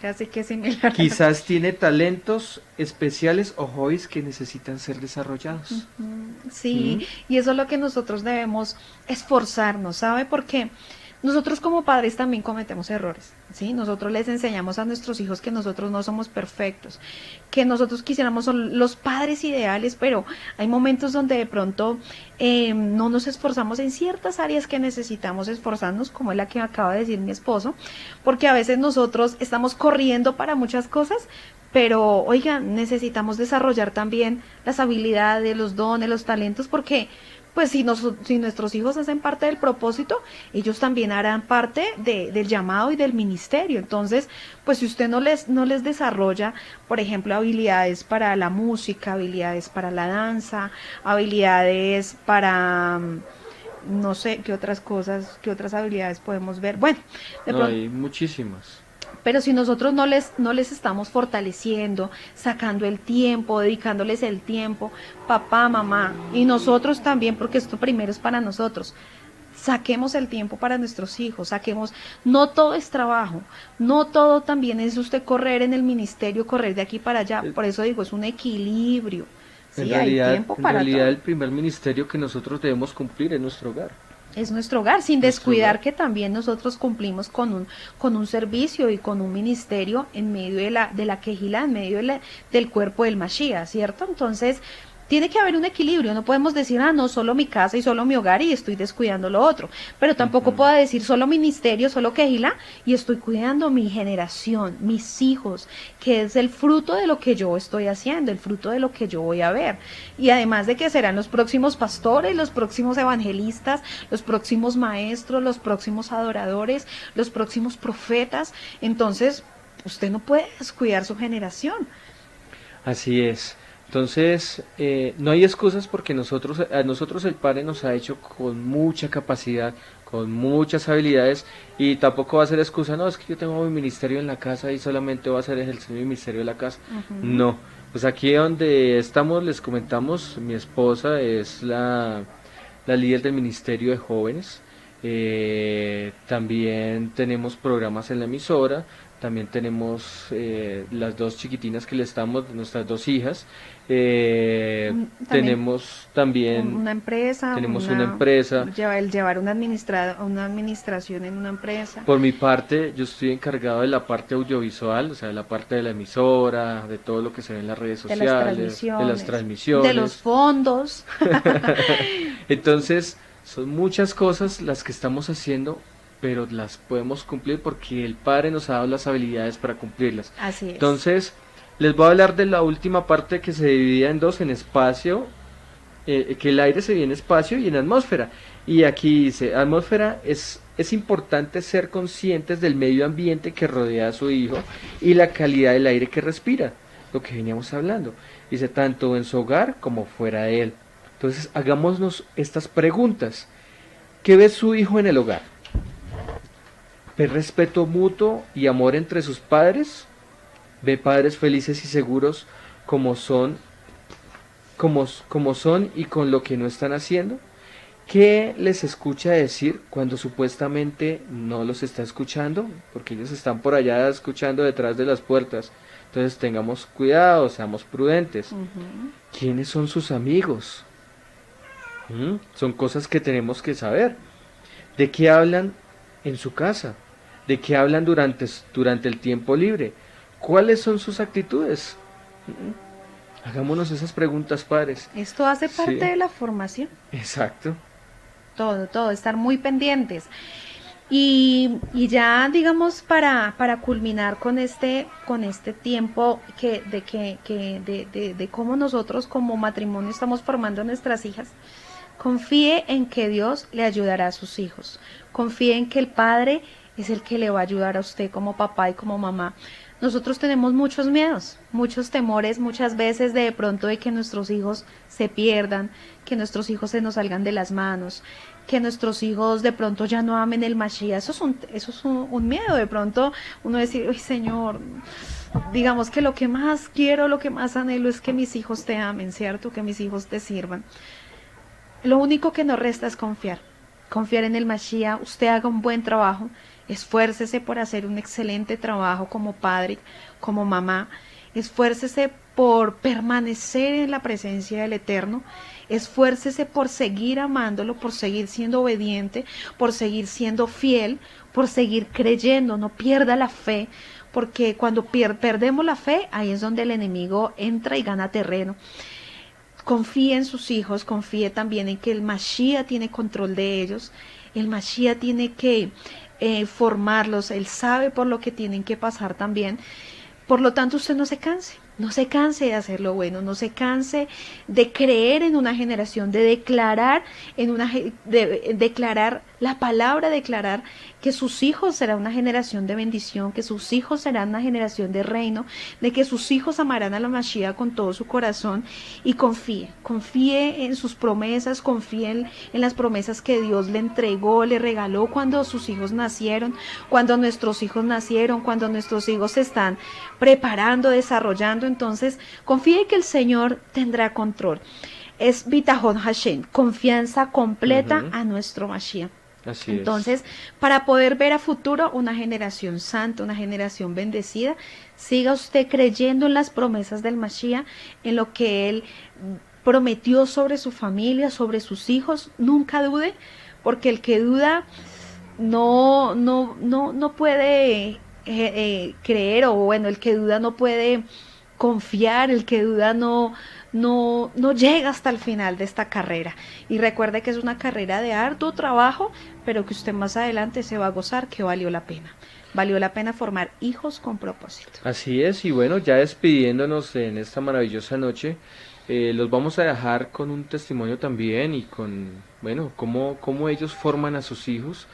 Casi que similar. Quizás tiene talentos especiales o hobbies que necesitan ser desarrollados. Sí, y eso es lo que nosotros debemos esforzarnos, ¿sabe? Porque nosotros como padres también cometemos errores, ¿sí? Nosotros les enseñamos a nuestros hijos que nosotros no somos perfectos, que nosotros quisiéramos ser los padres ideales, pero hay momentos donde de pronto no nos esforzamos en ciertas áreas que necesitamos esforzarnos, como es la que acaba de decir mi esposo, porque a veces nosotros estamos corriendo para muchas cosas, pero oigan, necesitamos desarrollar también las habilidades, los dones, los talentos, porque pues si nuestros hijos hacen parte del propósito, ellos también harán parte del llamado y del ministerio. Entonces, pues si usted no les desarrolla, por ejemplo, habilidades para la música, habilidades para la danza, habilidades para, no sé, qué otras cosas, qué otras habilidades podemos ver. Bueno, de pronto, hay muchísimas. Pero si nosotros no les estamos fortaleciendo, sacando el tiempo, dedicándoles el tiempo, papá, mamá, y nosotros también, porque esto primero es para nosotros, saquemos el tiempo para nuestros hijos, no todo es trabajo, no todo también es usted correr en el ministerio, correr de aquí para allá, por eso digo, es un equilibrio, sí, hay tiempo para todo. El primer ministerio que nosotros debemos cumplir es nuestro hogar. Es nuestro hogar, sin descuidar que también nosotros cumplimos con un servicio y con un ministerio en medio de la quejilá, en medio del cuerpo del Mashiach, ¿cierto? Entonces, tiene que haber un equilibrio, no podemos decir, no, solo mi casa y solo mi hogar y estoy descuidando lo otro, pero tampoco puedo decir solo ministerio, solo quejilá y estoy cuidando mi generación, mis hijos, que es el fruto de lo que yo estoy haciendo, el fruto de lo que yo voy a ver, y además de que serán los próximos pastores, los próximos evangelistas, los próximos maestros, los próximos adoradores, los próximos profetas, entonces usted no puede descuidar su generación. Así es. Entonces, no hay excusas porque a nosotros el Padre nos ha hecho con mucha capacidad, con muchas habilidades y tampoco va a ser excusa, no, es que yo tengo mi ministerio en la casa y solamente voy a hacer ejercer mi ministerio en la casa. Ujú. No, pues aquí donde estamos les comentamos, mi esposa es la líder del ministerio de jóvenes, también tenemos programas en la emisora, también tenemos las dos chiquitinas que le estamos, nuestras dos hijas. También Tenemos también, una empresa, tenemos una empresa. el llevar una administración en una empresa, Por mi parte, yo estoy encargado de la parte audiovisual, o sea, de la parte de la emisora, de todo lo que se ve en las redes de las sociales, de las transmisiones, de los transmisiones. fondos. Entonces, son muchas cosas las que estamos haciendo, pero las podemos cumplir porque el Padre nos ha dado las habilidades para cumplirlas. Así es. Entonces, les voy a hablar de la última parte que se dividía en dos, en espacio, que el aire se divide en espacio y en atmósfera. Y aquí dice, atmósfera es importante ser conscientes del medio ambiente que rodea a su hijo y la calidad del aire que respira, lo que veníamos hablando. Dice, tanto en su hogar como fuera de él. Entonces, hagámonos estas preguntas. ¿Qué ve su hijo en el hogar? ¿Ve respeto mutuo y amor entre sus padres? ¿Ve padres felices y seguros como son, como son y con lo que no están haciendo? ¿Qué les escucha decir cuando supuestamente no los está escuchando? Porque ellos están por allá escuchando detrás de las puertas. Entonces tengamos cuidado, seamos prudentes. Ujú. ¿Quiénes son sus amigos? Son cosas que tenemos que saber. ¿De qué hablan en su casa? ¿De qué hablan durante el tiempo libre? ¿Cuáles son sus actitudes? Hagámonos esas preguntas, padres. Esto hace parte Sí, de la formación. exacto. Todo, estar muy pendientes. Y ya, digamos, para culminar con este tiempo de cómo nosotros como matrimonio estamos formando a nuestras hijas, confíe en que Dios le ayudará a sus hijos. Confíe en que el Padre es el que le va a ayudar a usted como papá y como mamá. Nosotros tenemos muchos miedos, muchos temores, muchas veces de pronto de que nuestros hijos se pierdan, que nuestros hijos se nos salgan de las manos, que nuestros hijos de pronto ya no amen el Mashiach. Eso es un miedo. De pronto uno decir, uy, Señor, digamos que lo que más quiero, lo que más anhelo es que mis hijos te amen, ¿cierto? Que mis hijos te sirvan. Lo único que nos resta es confiar. Confiar en el Mashiach. Usted haga un buen trabajo. Esfuércese por hacer un excelente trabajo como padre, como mamá. Esfuércese por permanecer en la presencia del Eterno. Esfuércese por seguir amándolo, por seguir siendo obediente, por seguir siendo fiel, por seguir creyendo. No pierda la fe, porque cuando perdemos la fe, ahí es donde el enemigo entra y gana terreno. Confíe en sus hijos, confíe también en que el Mashiach tiene control de ellos. El Mashiach tiene que formarlos, él sabe por lo que tienen que pasar también. Por lo tanto, usted no se canse de hacer lo bueno, no se canse de creer en una generación, de declarar declarar la palabra, declarar que sus hijos serán una generación de bendición, que sus hijos serán una generación de reino, de que sus hijos amarán a la Mashiach con todo su corazón y confíe en sus promesas, confíe en las promesas que Dios le entregó, le regaló cuando sus hijos nacieron, cuando nuestros hijos nacieron, cuando nuestros hijos se están preparando, desarrollando. Entonces, confíe que el Señor tendrá control. Es Bitahon Hashem, confianza completa Ujú, a nuestro Mashiach. así es. Entonces, para poder ver a futuro una generación santa, una generación bendecida, siga usted creyendo en las promesas del Mashiach, en lo que Él prometió sobre su familia, sobre sus hijos. Nunca dude, porque el que duda no puede creer, o bueno, el que duda no puede confiar, el que duda no llega hasta el final de esta carrera. Y recuerde que es una carrera de arduo trabajo, pero que usted más adelante se va a gozar que valió la pena. Valió la pena formar hijos con propósito. Así es, y bueno, ya despidiéndonos en esta maravillosa noche, los vamos a dejar con un testimonio también y con, bueno, cómo ellos forman a sus hijos.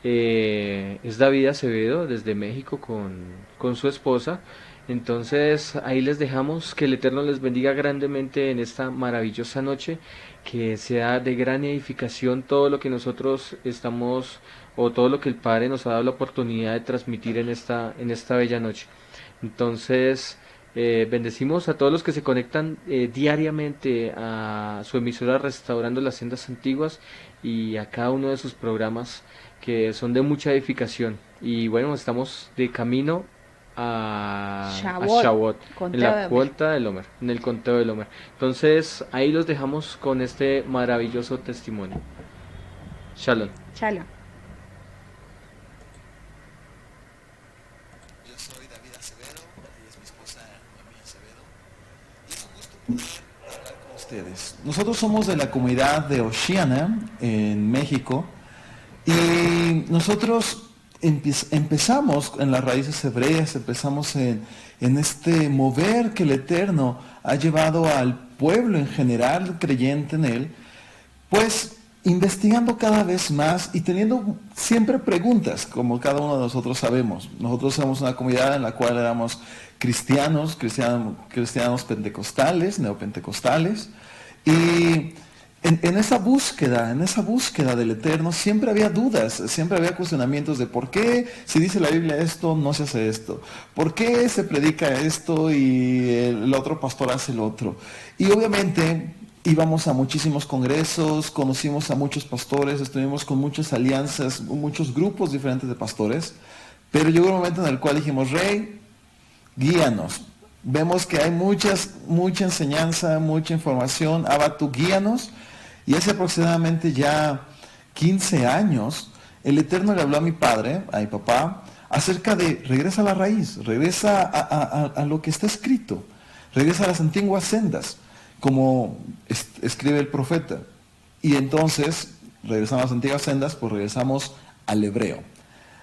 Es David Acevedo desde México con su esposa. Entonces ahí les dejamos, que el Eterno les bendiga grandemente en esta maravillosa noche, que sea de gran edificación todo lo que nosotros estamos, o todo lo que el Padre nos ha dado la oportunidad de transmitir en esta bella noche. Entonces, bendecimos a todos los que se conectan diariamente a su emisora Restaurando las Sendas Antiguas, y a cada uno de sus programas que son de mucha edificación. Y bueno, estamos de camino a Shavuot, en la vuelta del Homer, en el conteo del Homer. Entonces, ahí los dejamos con este maravilloso testimonio. Shalom. Shalom. Yo soy David Acevedo, ella es mi esposa Noemí Acevedo, y es un gusto poder hablar con ustedes. Nosotros somos de la comunidad de Oceana, en México, y nosotros empezamos en las raíces hebreas, empezamos en este mover que el Eterno ha llevado al pueblo en general creyente en Él, pues investigando cada vez más y teniendo siempre preguntas, como cada uno de nosotros sabemos. Nosotros somos una comunidad en la cual éramos cristianos pentecostales, neopentecostales, y en esa búsqueda del Eterno siempre había dudas, siempre había cuestionamientos de por qué si dice la Biblia esto, no se hace esto, por qué se predica esto y el otro pastor hace el otro. Y obviamente íbamos a muchísimos congresos, conocimos a muchos pastores, estuvimos con muchas alianzas, muchos grupos diferentes de pastores, pero llegó un momento en el cual dijimos: Rey, guíanos. Vemos que hay mucha enseñanza, mucha información. Abba, tú guíanos. Y hace aproximadamente ya 15 años, el Eterno le habló a mi padre, a mi papá, acerca de regresa a la raíz, regresa a lo que está escrito, regresa a las antiguas sendas, como escribe el profeta. Y entonces, regresamos a las antiguas sendas, pues regresamos al hebreo.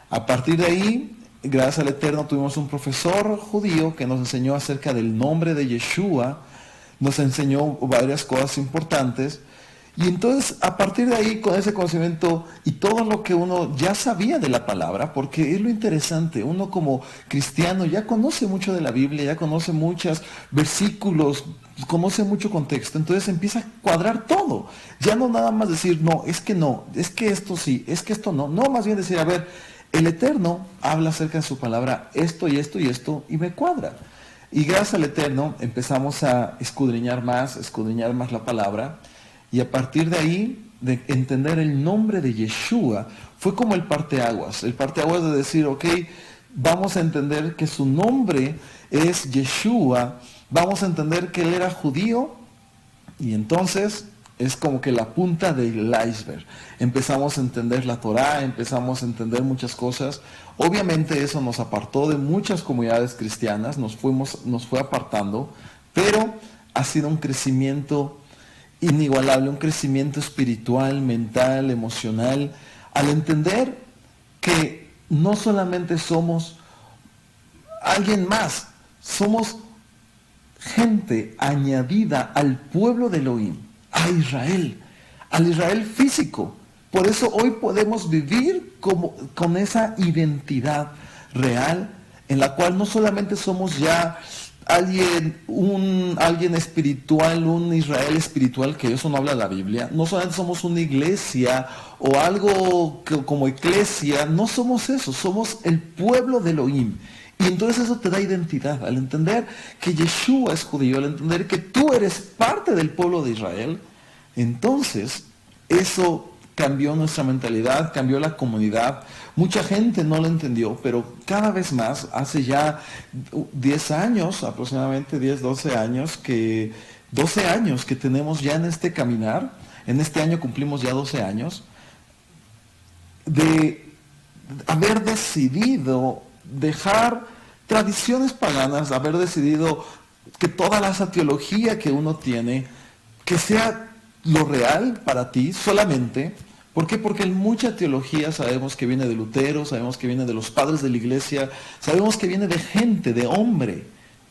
A partir de ahí, gracias al Eterno, tuvimos un profesor judío que nos enseñó acerca del nombre de Yeshua, nos enseñó varias cosas importantes. Y entonces, a partir de ahí, con ese conocimiento y todo lo que uno ya sabía de la palabra, porque es lo interesante, uno como cristiano ya conoce mucho de la Biblia, ya conoce muchos versículos, conoce mucho contexto, entonces empieza a cuadrar todo. Ya no nada más decir, no, es que esto sí, es que esto no. No, más bien decir, a ver, el Eterno habla acerca de su palabra, esto y esto y esto, y me cuadra. Y gracias al Eterno empezamos a escudriñar más la palabra. Y a partir de ahí, de entender el nombre de Yeshua, fue como el parteaguas de decir, ok, vamos a entender que su nombre es Yeshua, vamos a entender que él era judío, y entonces es como que la punta del iceberg. Empezamos a entender la Torá, empezamos a entender muchas cosas. Obviamente eso nos apartó de muchas comunidades cristianas, nos fue apartando, pero ha sido un crecimiento inigualable, un crecimiento espiritual, mental, emocional, al entender que no solamente somos alguien más, somos gente añadida al pueblo de Elohim, a Israel, al Israel físico. Por eso hoy podemos vivir con esa identidad real, en la cual no solamente somos ya alguien espiritual, un Israel espiritual, que eso no habla la Biblia. No solamente somos una iglesia o algo como iglesia, no somos eso, somos el pueblo de Elohim. Y entonces eso te da identidad, al entender que Yeshua es judío, al entender que tú eres parte del pueblo de Israel. Entonces eso cambió nuestra mentalidad, cambió la comunidad. Mucha gente no lo entendió, pero cada vez más, hace ya 10 años, aproximadamente 10, 12 años que tenemos ya en este caminar. En este año cumplimos ya 12 años de haber decidido dejar tradiciones paganas, haber decidido que toda esa teología que uno tiene, que sea lo real para ti solamente. ¿Por qué? Porque en mucha teología sabemos que viene de Lutero, sabemos que viene de los padres de la iglesia, sabemos que viene de gente, de hombre,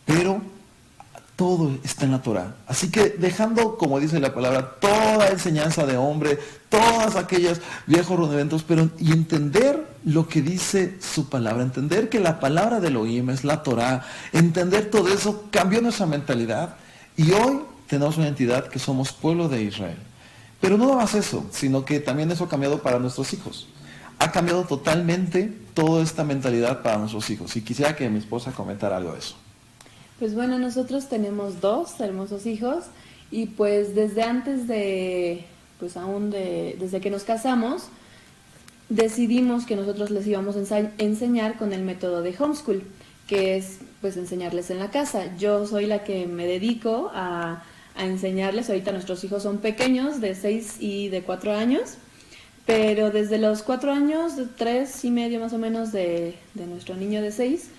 pero Todo está en la Torá. Así que dejando, como dice la palabra, toda enseñanza de hombre, todas aquellas viejos rudimentos, pero y entender lo que dice su palabra, entender que la palabra de Elohim es la Torá, entender todo eso cambió nuestra mentalidad y hoy tenemos una entidad que somos pueblo de Israel. Pero no nada más eso, sino que también eso ha cambiado para nuestros hijos. Ha cambiado totalmente toda esta mentalidad para nuestros hijos. Y quisiera que mi esposa comentara algo de eso. Pues bueno, nosotros tenemos 2 hermosos hijos y pues desde antes de, pues aún desde que nos casamos, decidimos que nosotros les íbamos a enseñar con el método de homeschool, que es pues enseñarles en la casa. Yo soy la que me dedico a enseñarles. Ahorita nuestros hijos son pequeños, de 6 y de 4 años, pero desde los 4 años, de 3 y medio más o menos de nuestro niño de 6,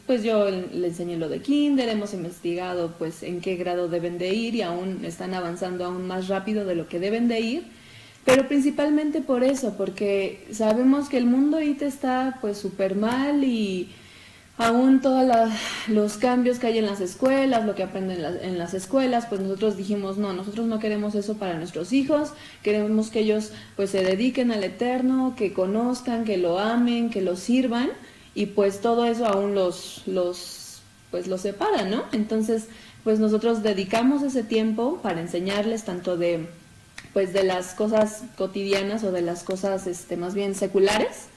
pues yo le enseñé lo de kinder, hemos investigado pues en qué grado deben de ir y aún están avanzando aún más rápido de lo que deben de ir, pero principalmente por eso, porque sabemos que el mundo ahorita está pues súper mal y aún todos los cambios que hay en las escuelas, lo que aprenden en las escuelas, pues nosotros dijimos, no, nosotros no queremos eso para nuestros hijos, queremos que ellos pues se dediquen al Eterno, que conozcan, que lo amen, que lo sirvan. Y pues todo eso aún los separa, ¿no? Entonces, pues nosotros dedicamos ese tiempo para enseñarles tanto de las cosas cotidianas o de las cosas más bien seculares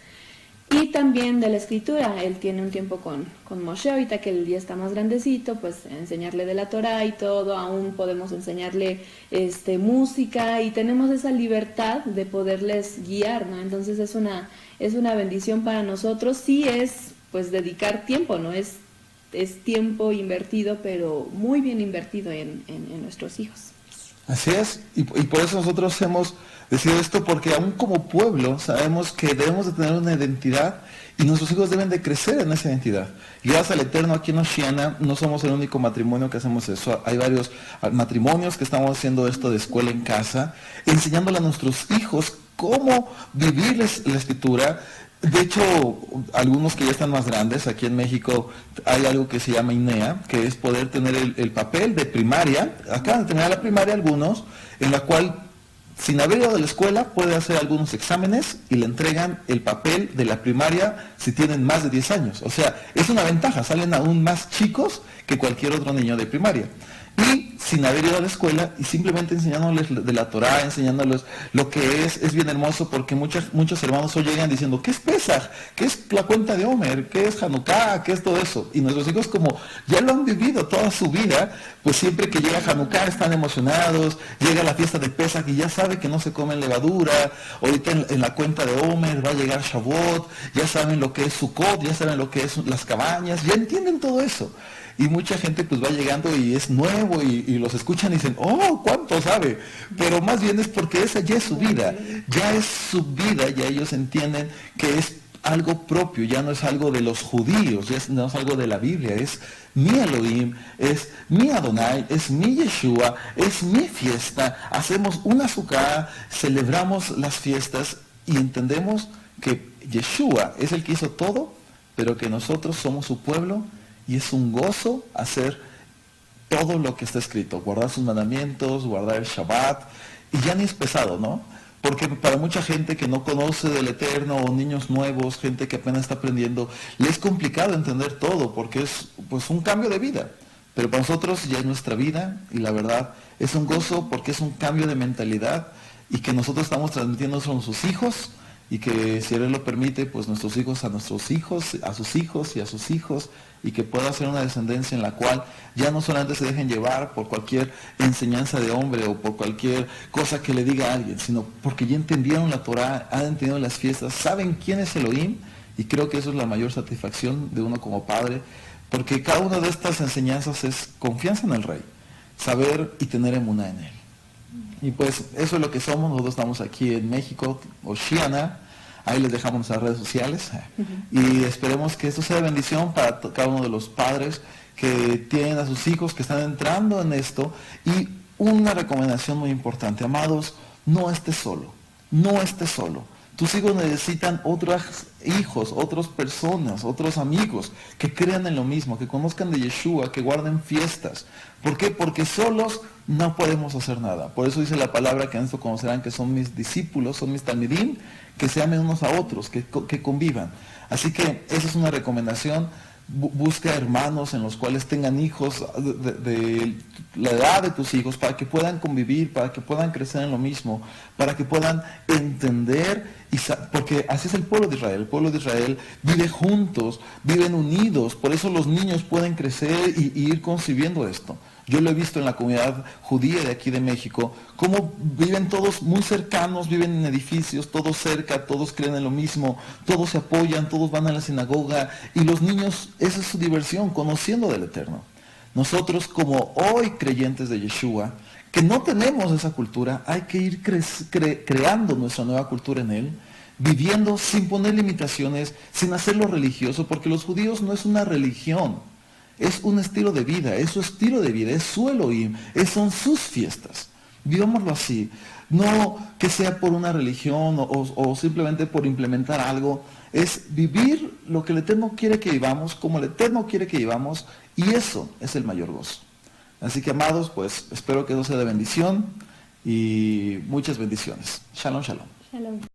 y también de la escritura. Él tiene un tiempo con Moshe, ahorita que él ya está más grandecito, pues enseñarle de la Torá y todo, aún podemos enseñarle música y tenemos esa libertad de poderles guiar, ¿no? Entonces es una bendición para nosotros. Sí es pues dedicar tiempo, ¿no? Es tiempo invertido, pero muy bien invertido en nuestros hijos. Así es, y por eso nosotros hemos decidido esto, porque aún como pueblo sabemos que debemos de tener una identidad y nuestros hijos deben de crecer en esa identidad. Y gracias al Eterno, aquí en Oceana no somos el único matrimonio que hacemos eso. Hay varios matrimonios que estamos haciendo esto de escuela en casa, enseñándole a nuestros hijos cómo vivir la escritura. De hecho, algunos que ya están más grandes, aquí en México hay algo que se llama INEA, que es poder tener el papel de primaria, acaban de terminar la primaria algunos, en la cual sin haber ido de la escuela puede hacer algunos exámenes y le entregan el papel de la primaria si tienen más de 10 años. O sea, es una ventaja, salen aún más chicos que cualquier otro niño de primaria. Y sin haber ido a la escuela y simplemente enseñándoles de la Torá, enseñándoles lo que es bien hermoso, porque muchos hermanos hoy llegan diciendo, ¿qué es Pesaj? ¿Qué es la cuenta de Omer? ¿Qué es Hanukkah? ¿Qué es todo eso? Y nuestros hijos, como ya lo han vivido toda su vida, pues siempre que llega Hanukkah están emocionados, llega la fiesta de Pesaj y ya sabe que no se comen levadura, ahorita en la cuenta de Omer va a llegar Shavuot, ya saben lo que es Sukkot, ya saben lo que es las cabañas, ya entienden todo eso. Y mucha gente pues va llegando y es nuevo y los escuchan y dicen, oh, ¿cuánto sabe? Pero más bien es porque esa ya es su vida, ya ellos entienden que es algo propio, ya no es algo de los judíos, no es algo de la Biblia, es mi Elohim, es mi Adonai, es mi Yeshua, es mi fiesta, hacemos una Sukkah, celebramos las fiestas y entendemos que Yeshua es el que hizo todo, pero que nosotros somos su pueblo. Y es un gozo hacer todo lo que está escrito, guardar sus mandamientos, guardar el Shabbat, y ya ni es pesado, ¿no? Porque para mucha gente que no conoce del Eterno, o niños nuevos, gente que apenas está aprendiendo, le es complicado entender todo, porque es pues un cambio de vida. Pero para nosotros ya es nuestra vida, y la verdad es un gozo porque es un cambio de mentalidad, y que nosotros estamos transmitiendo a sus hijos, y que si Él lo permite, pues nuestros hijos a nuestros hijos, a sus hijos y a sus hijos, y que pueda ser una descendencia en la cual ya no solamente se dejen llevar por cualquier enseñanza de hombre o por cualquier cosa que le diga a alguien, sino porque ya entendieron la Torá, han entendido las fiestas, saben quién es Elohim, y creo que eso es la mayor satisfacción de uno como padre, porque cada una de estas enseñanzas es confianza en el Rey, saber y tener emuná en Él. Y pues eso es lo que somos. Nosotros estamos aquí en México, Oceana, ahí les dejamos nuestras redes sociales, y esperemos que esto sea bendición para cada uno de los padres que tienen a sus hijos que están entrando en esto. Y una recomendación muy importante, amados, no estés solo, Tus hijos necesitan otros hijos, otras personas, otros amigos que crean en lo mismo, que conozcan de Yeshua, que guarden fiestas. ¿Por qué? Porque solos no podemos hacer nada. Por eso dice la palabra que en esto conocerán que son mis discípulos, son mis talmidim, que se amen unos a otros, que convivan. Así que esa es una recomendación. Busca hermanos en los cuales tengan hijos de la edad de tus hijos para que puedan convivir, para que puedan crecer en lo mismo, para que puedan entender, porque así es el pueblo de Israel. El pueblo de Israel vive juntos, viven unidos, por eso los niños pueden crecer y ir concibiendo esto. Yo lo he visto en la comunidad judía de aquí de México, cómo viven todos muy cercanos, viven en edificios, todos cerca, todos creen en lo mismo, todos se apoyan, todos van a la sinagoga, y los niños, esa es su diversión, conociendo del Eterno. Nosotros, como hoy creyentes de Yeshua, que no tenemos esa cultura, hay que ir creando nuestra nueva cultura en Él, viviendo sin poner limitaciones, sin hacerlo religioso, porque los judíos no es una religión. Es un estilo de vida, es su estilo de vida, es su Elohim, son sus fiestas. Vivámoslo así. No que sea por una religión o simplemente por implementar algo. Es vivir lo que el Eterno quiere que vivamos, como el Eterno quiere que vivamos, y eso es el mayor gozo. Así que, amados, pues espero que eso sea de bendición y muchas bendiciones. Shalom, shalom. Shalom.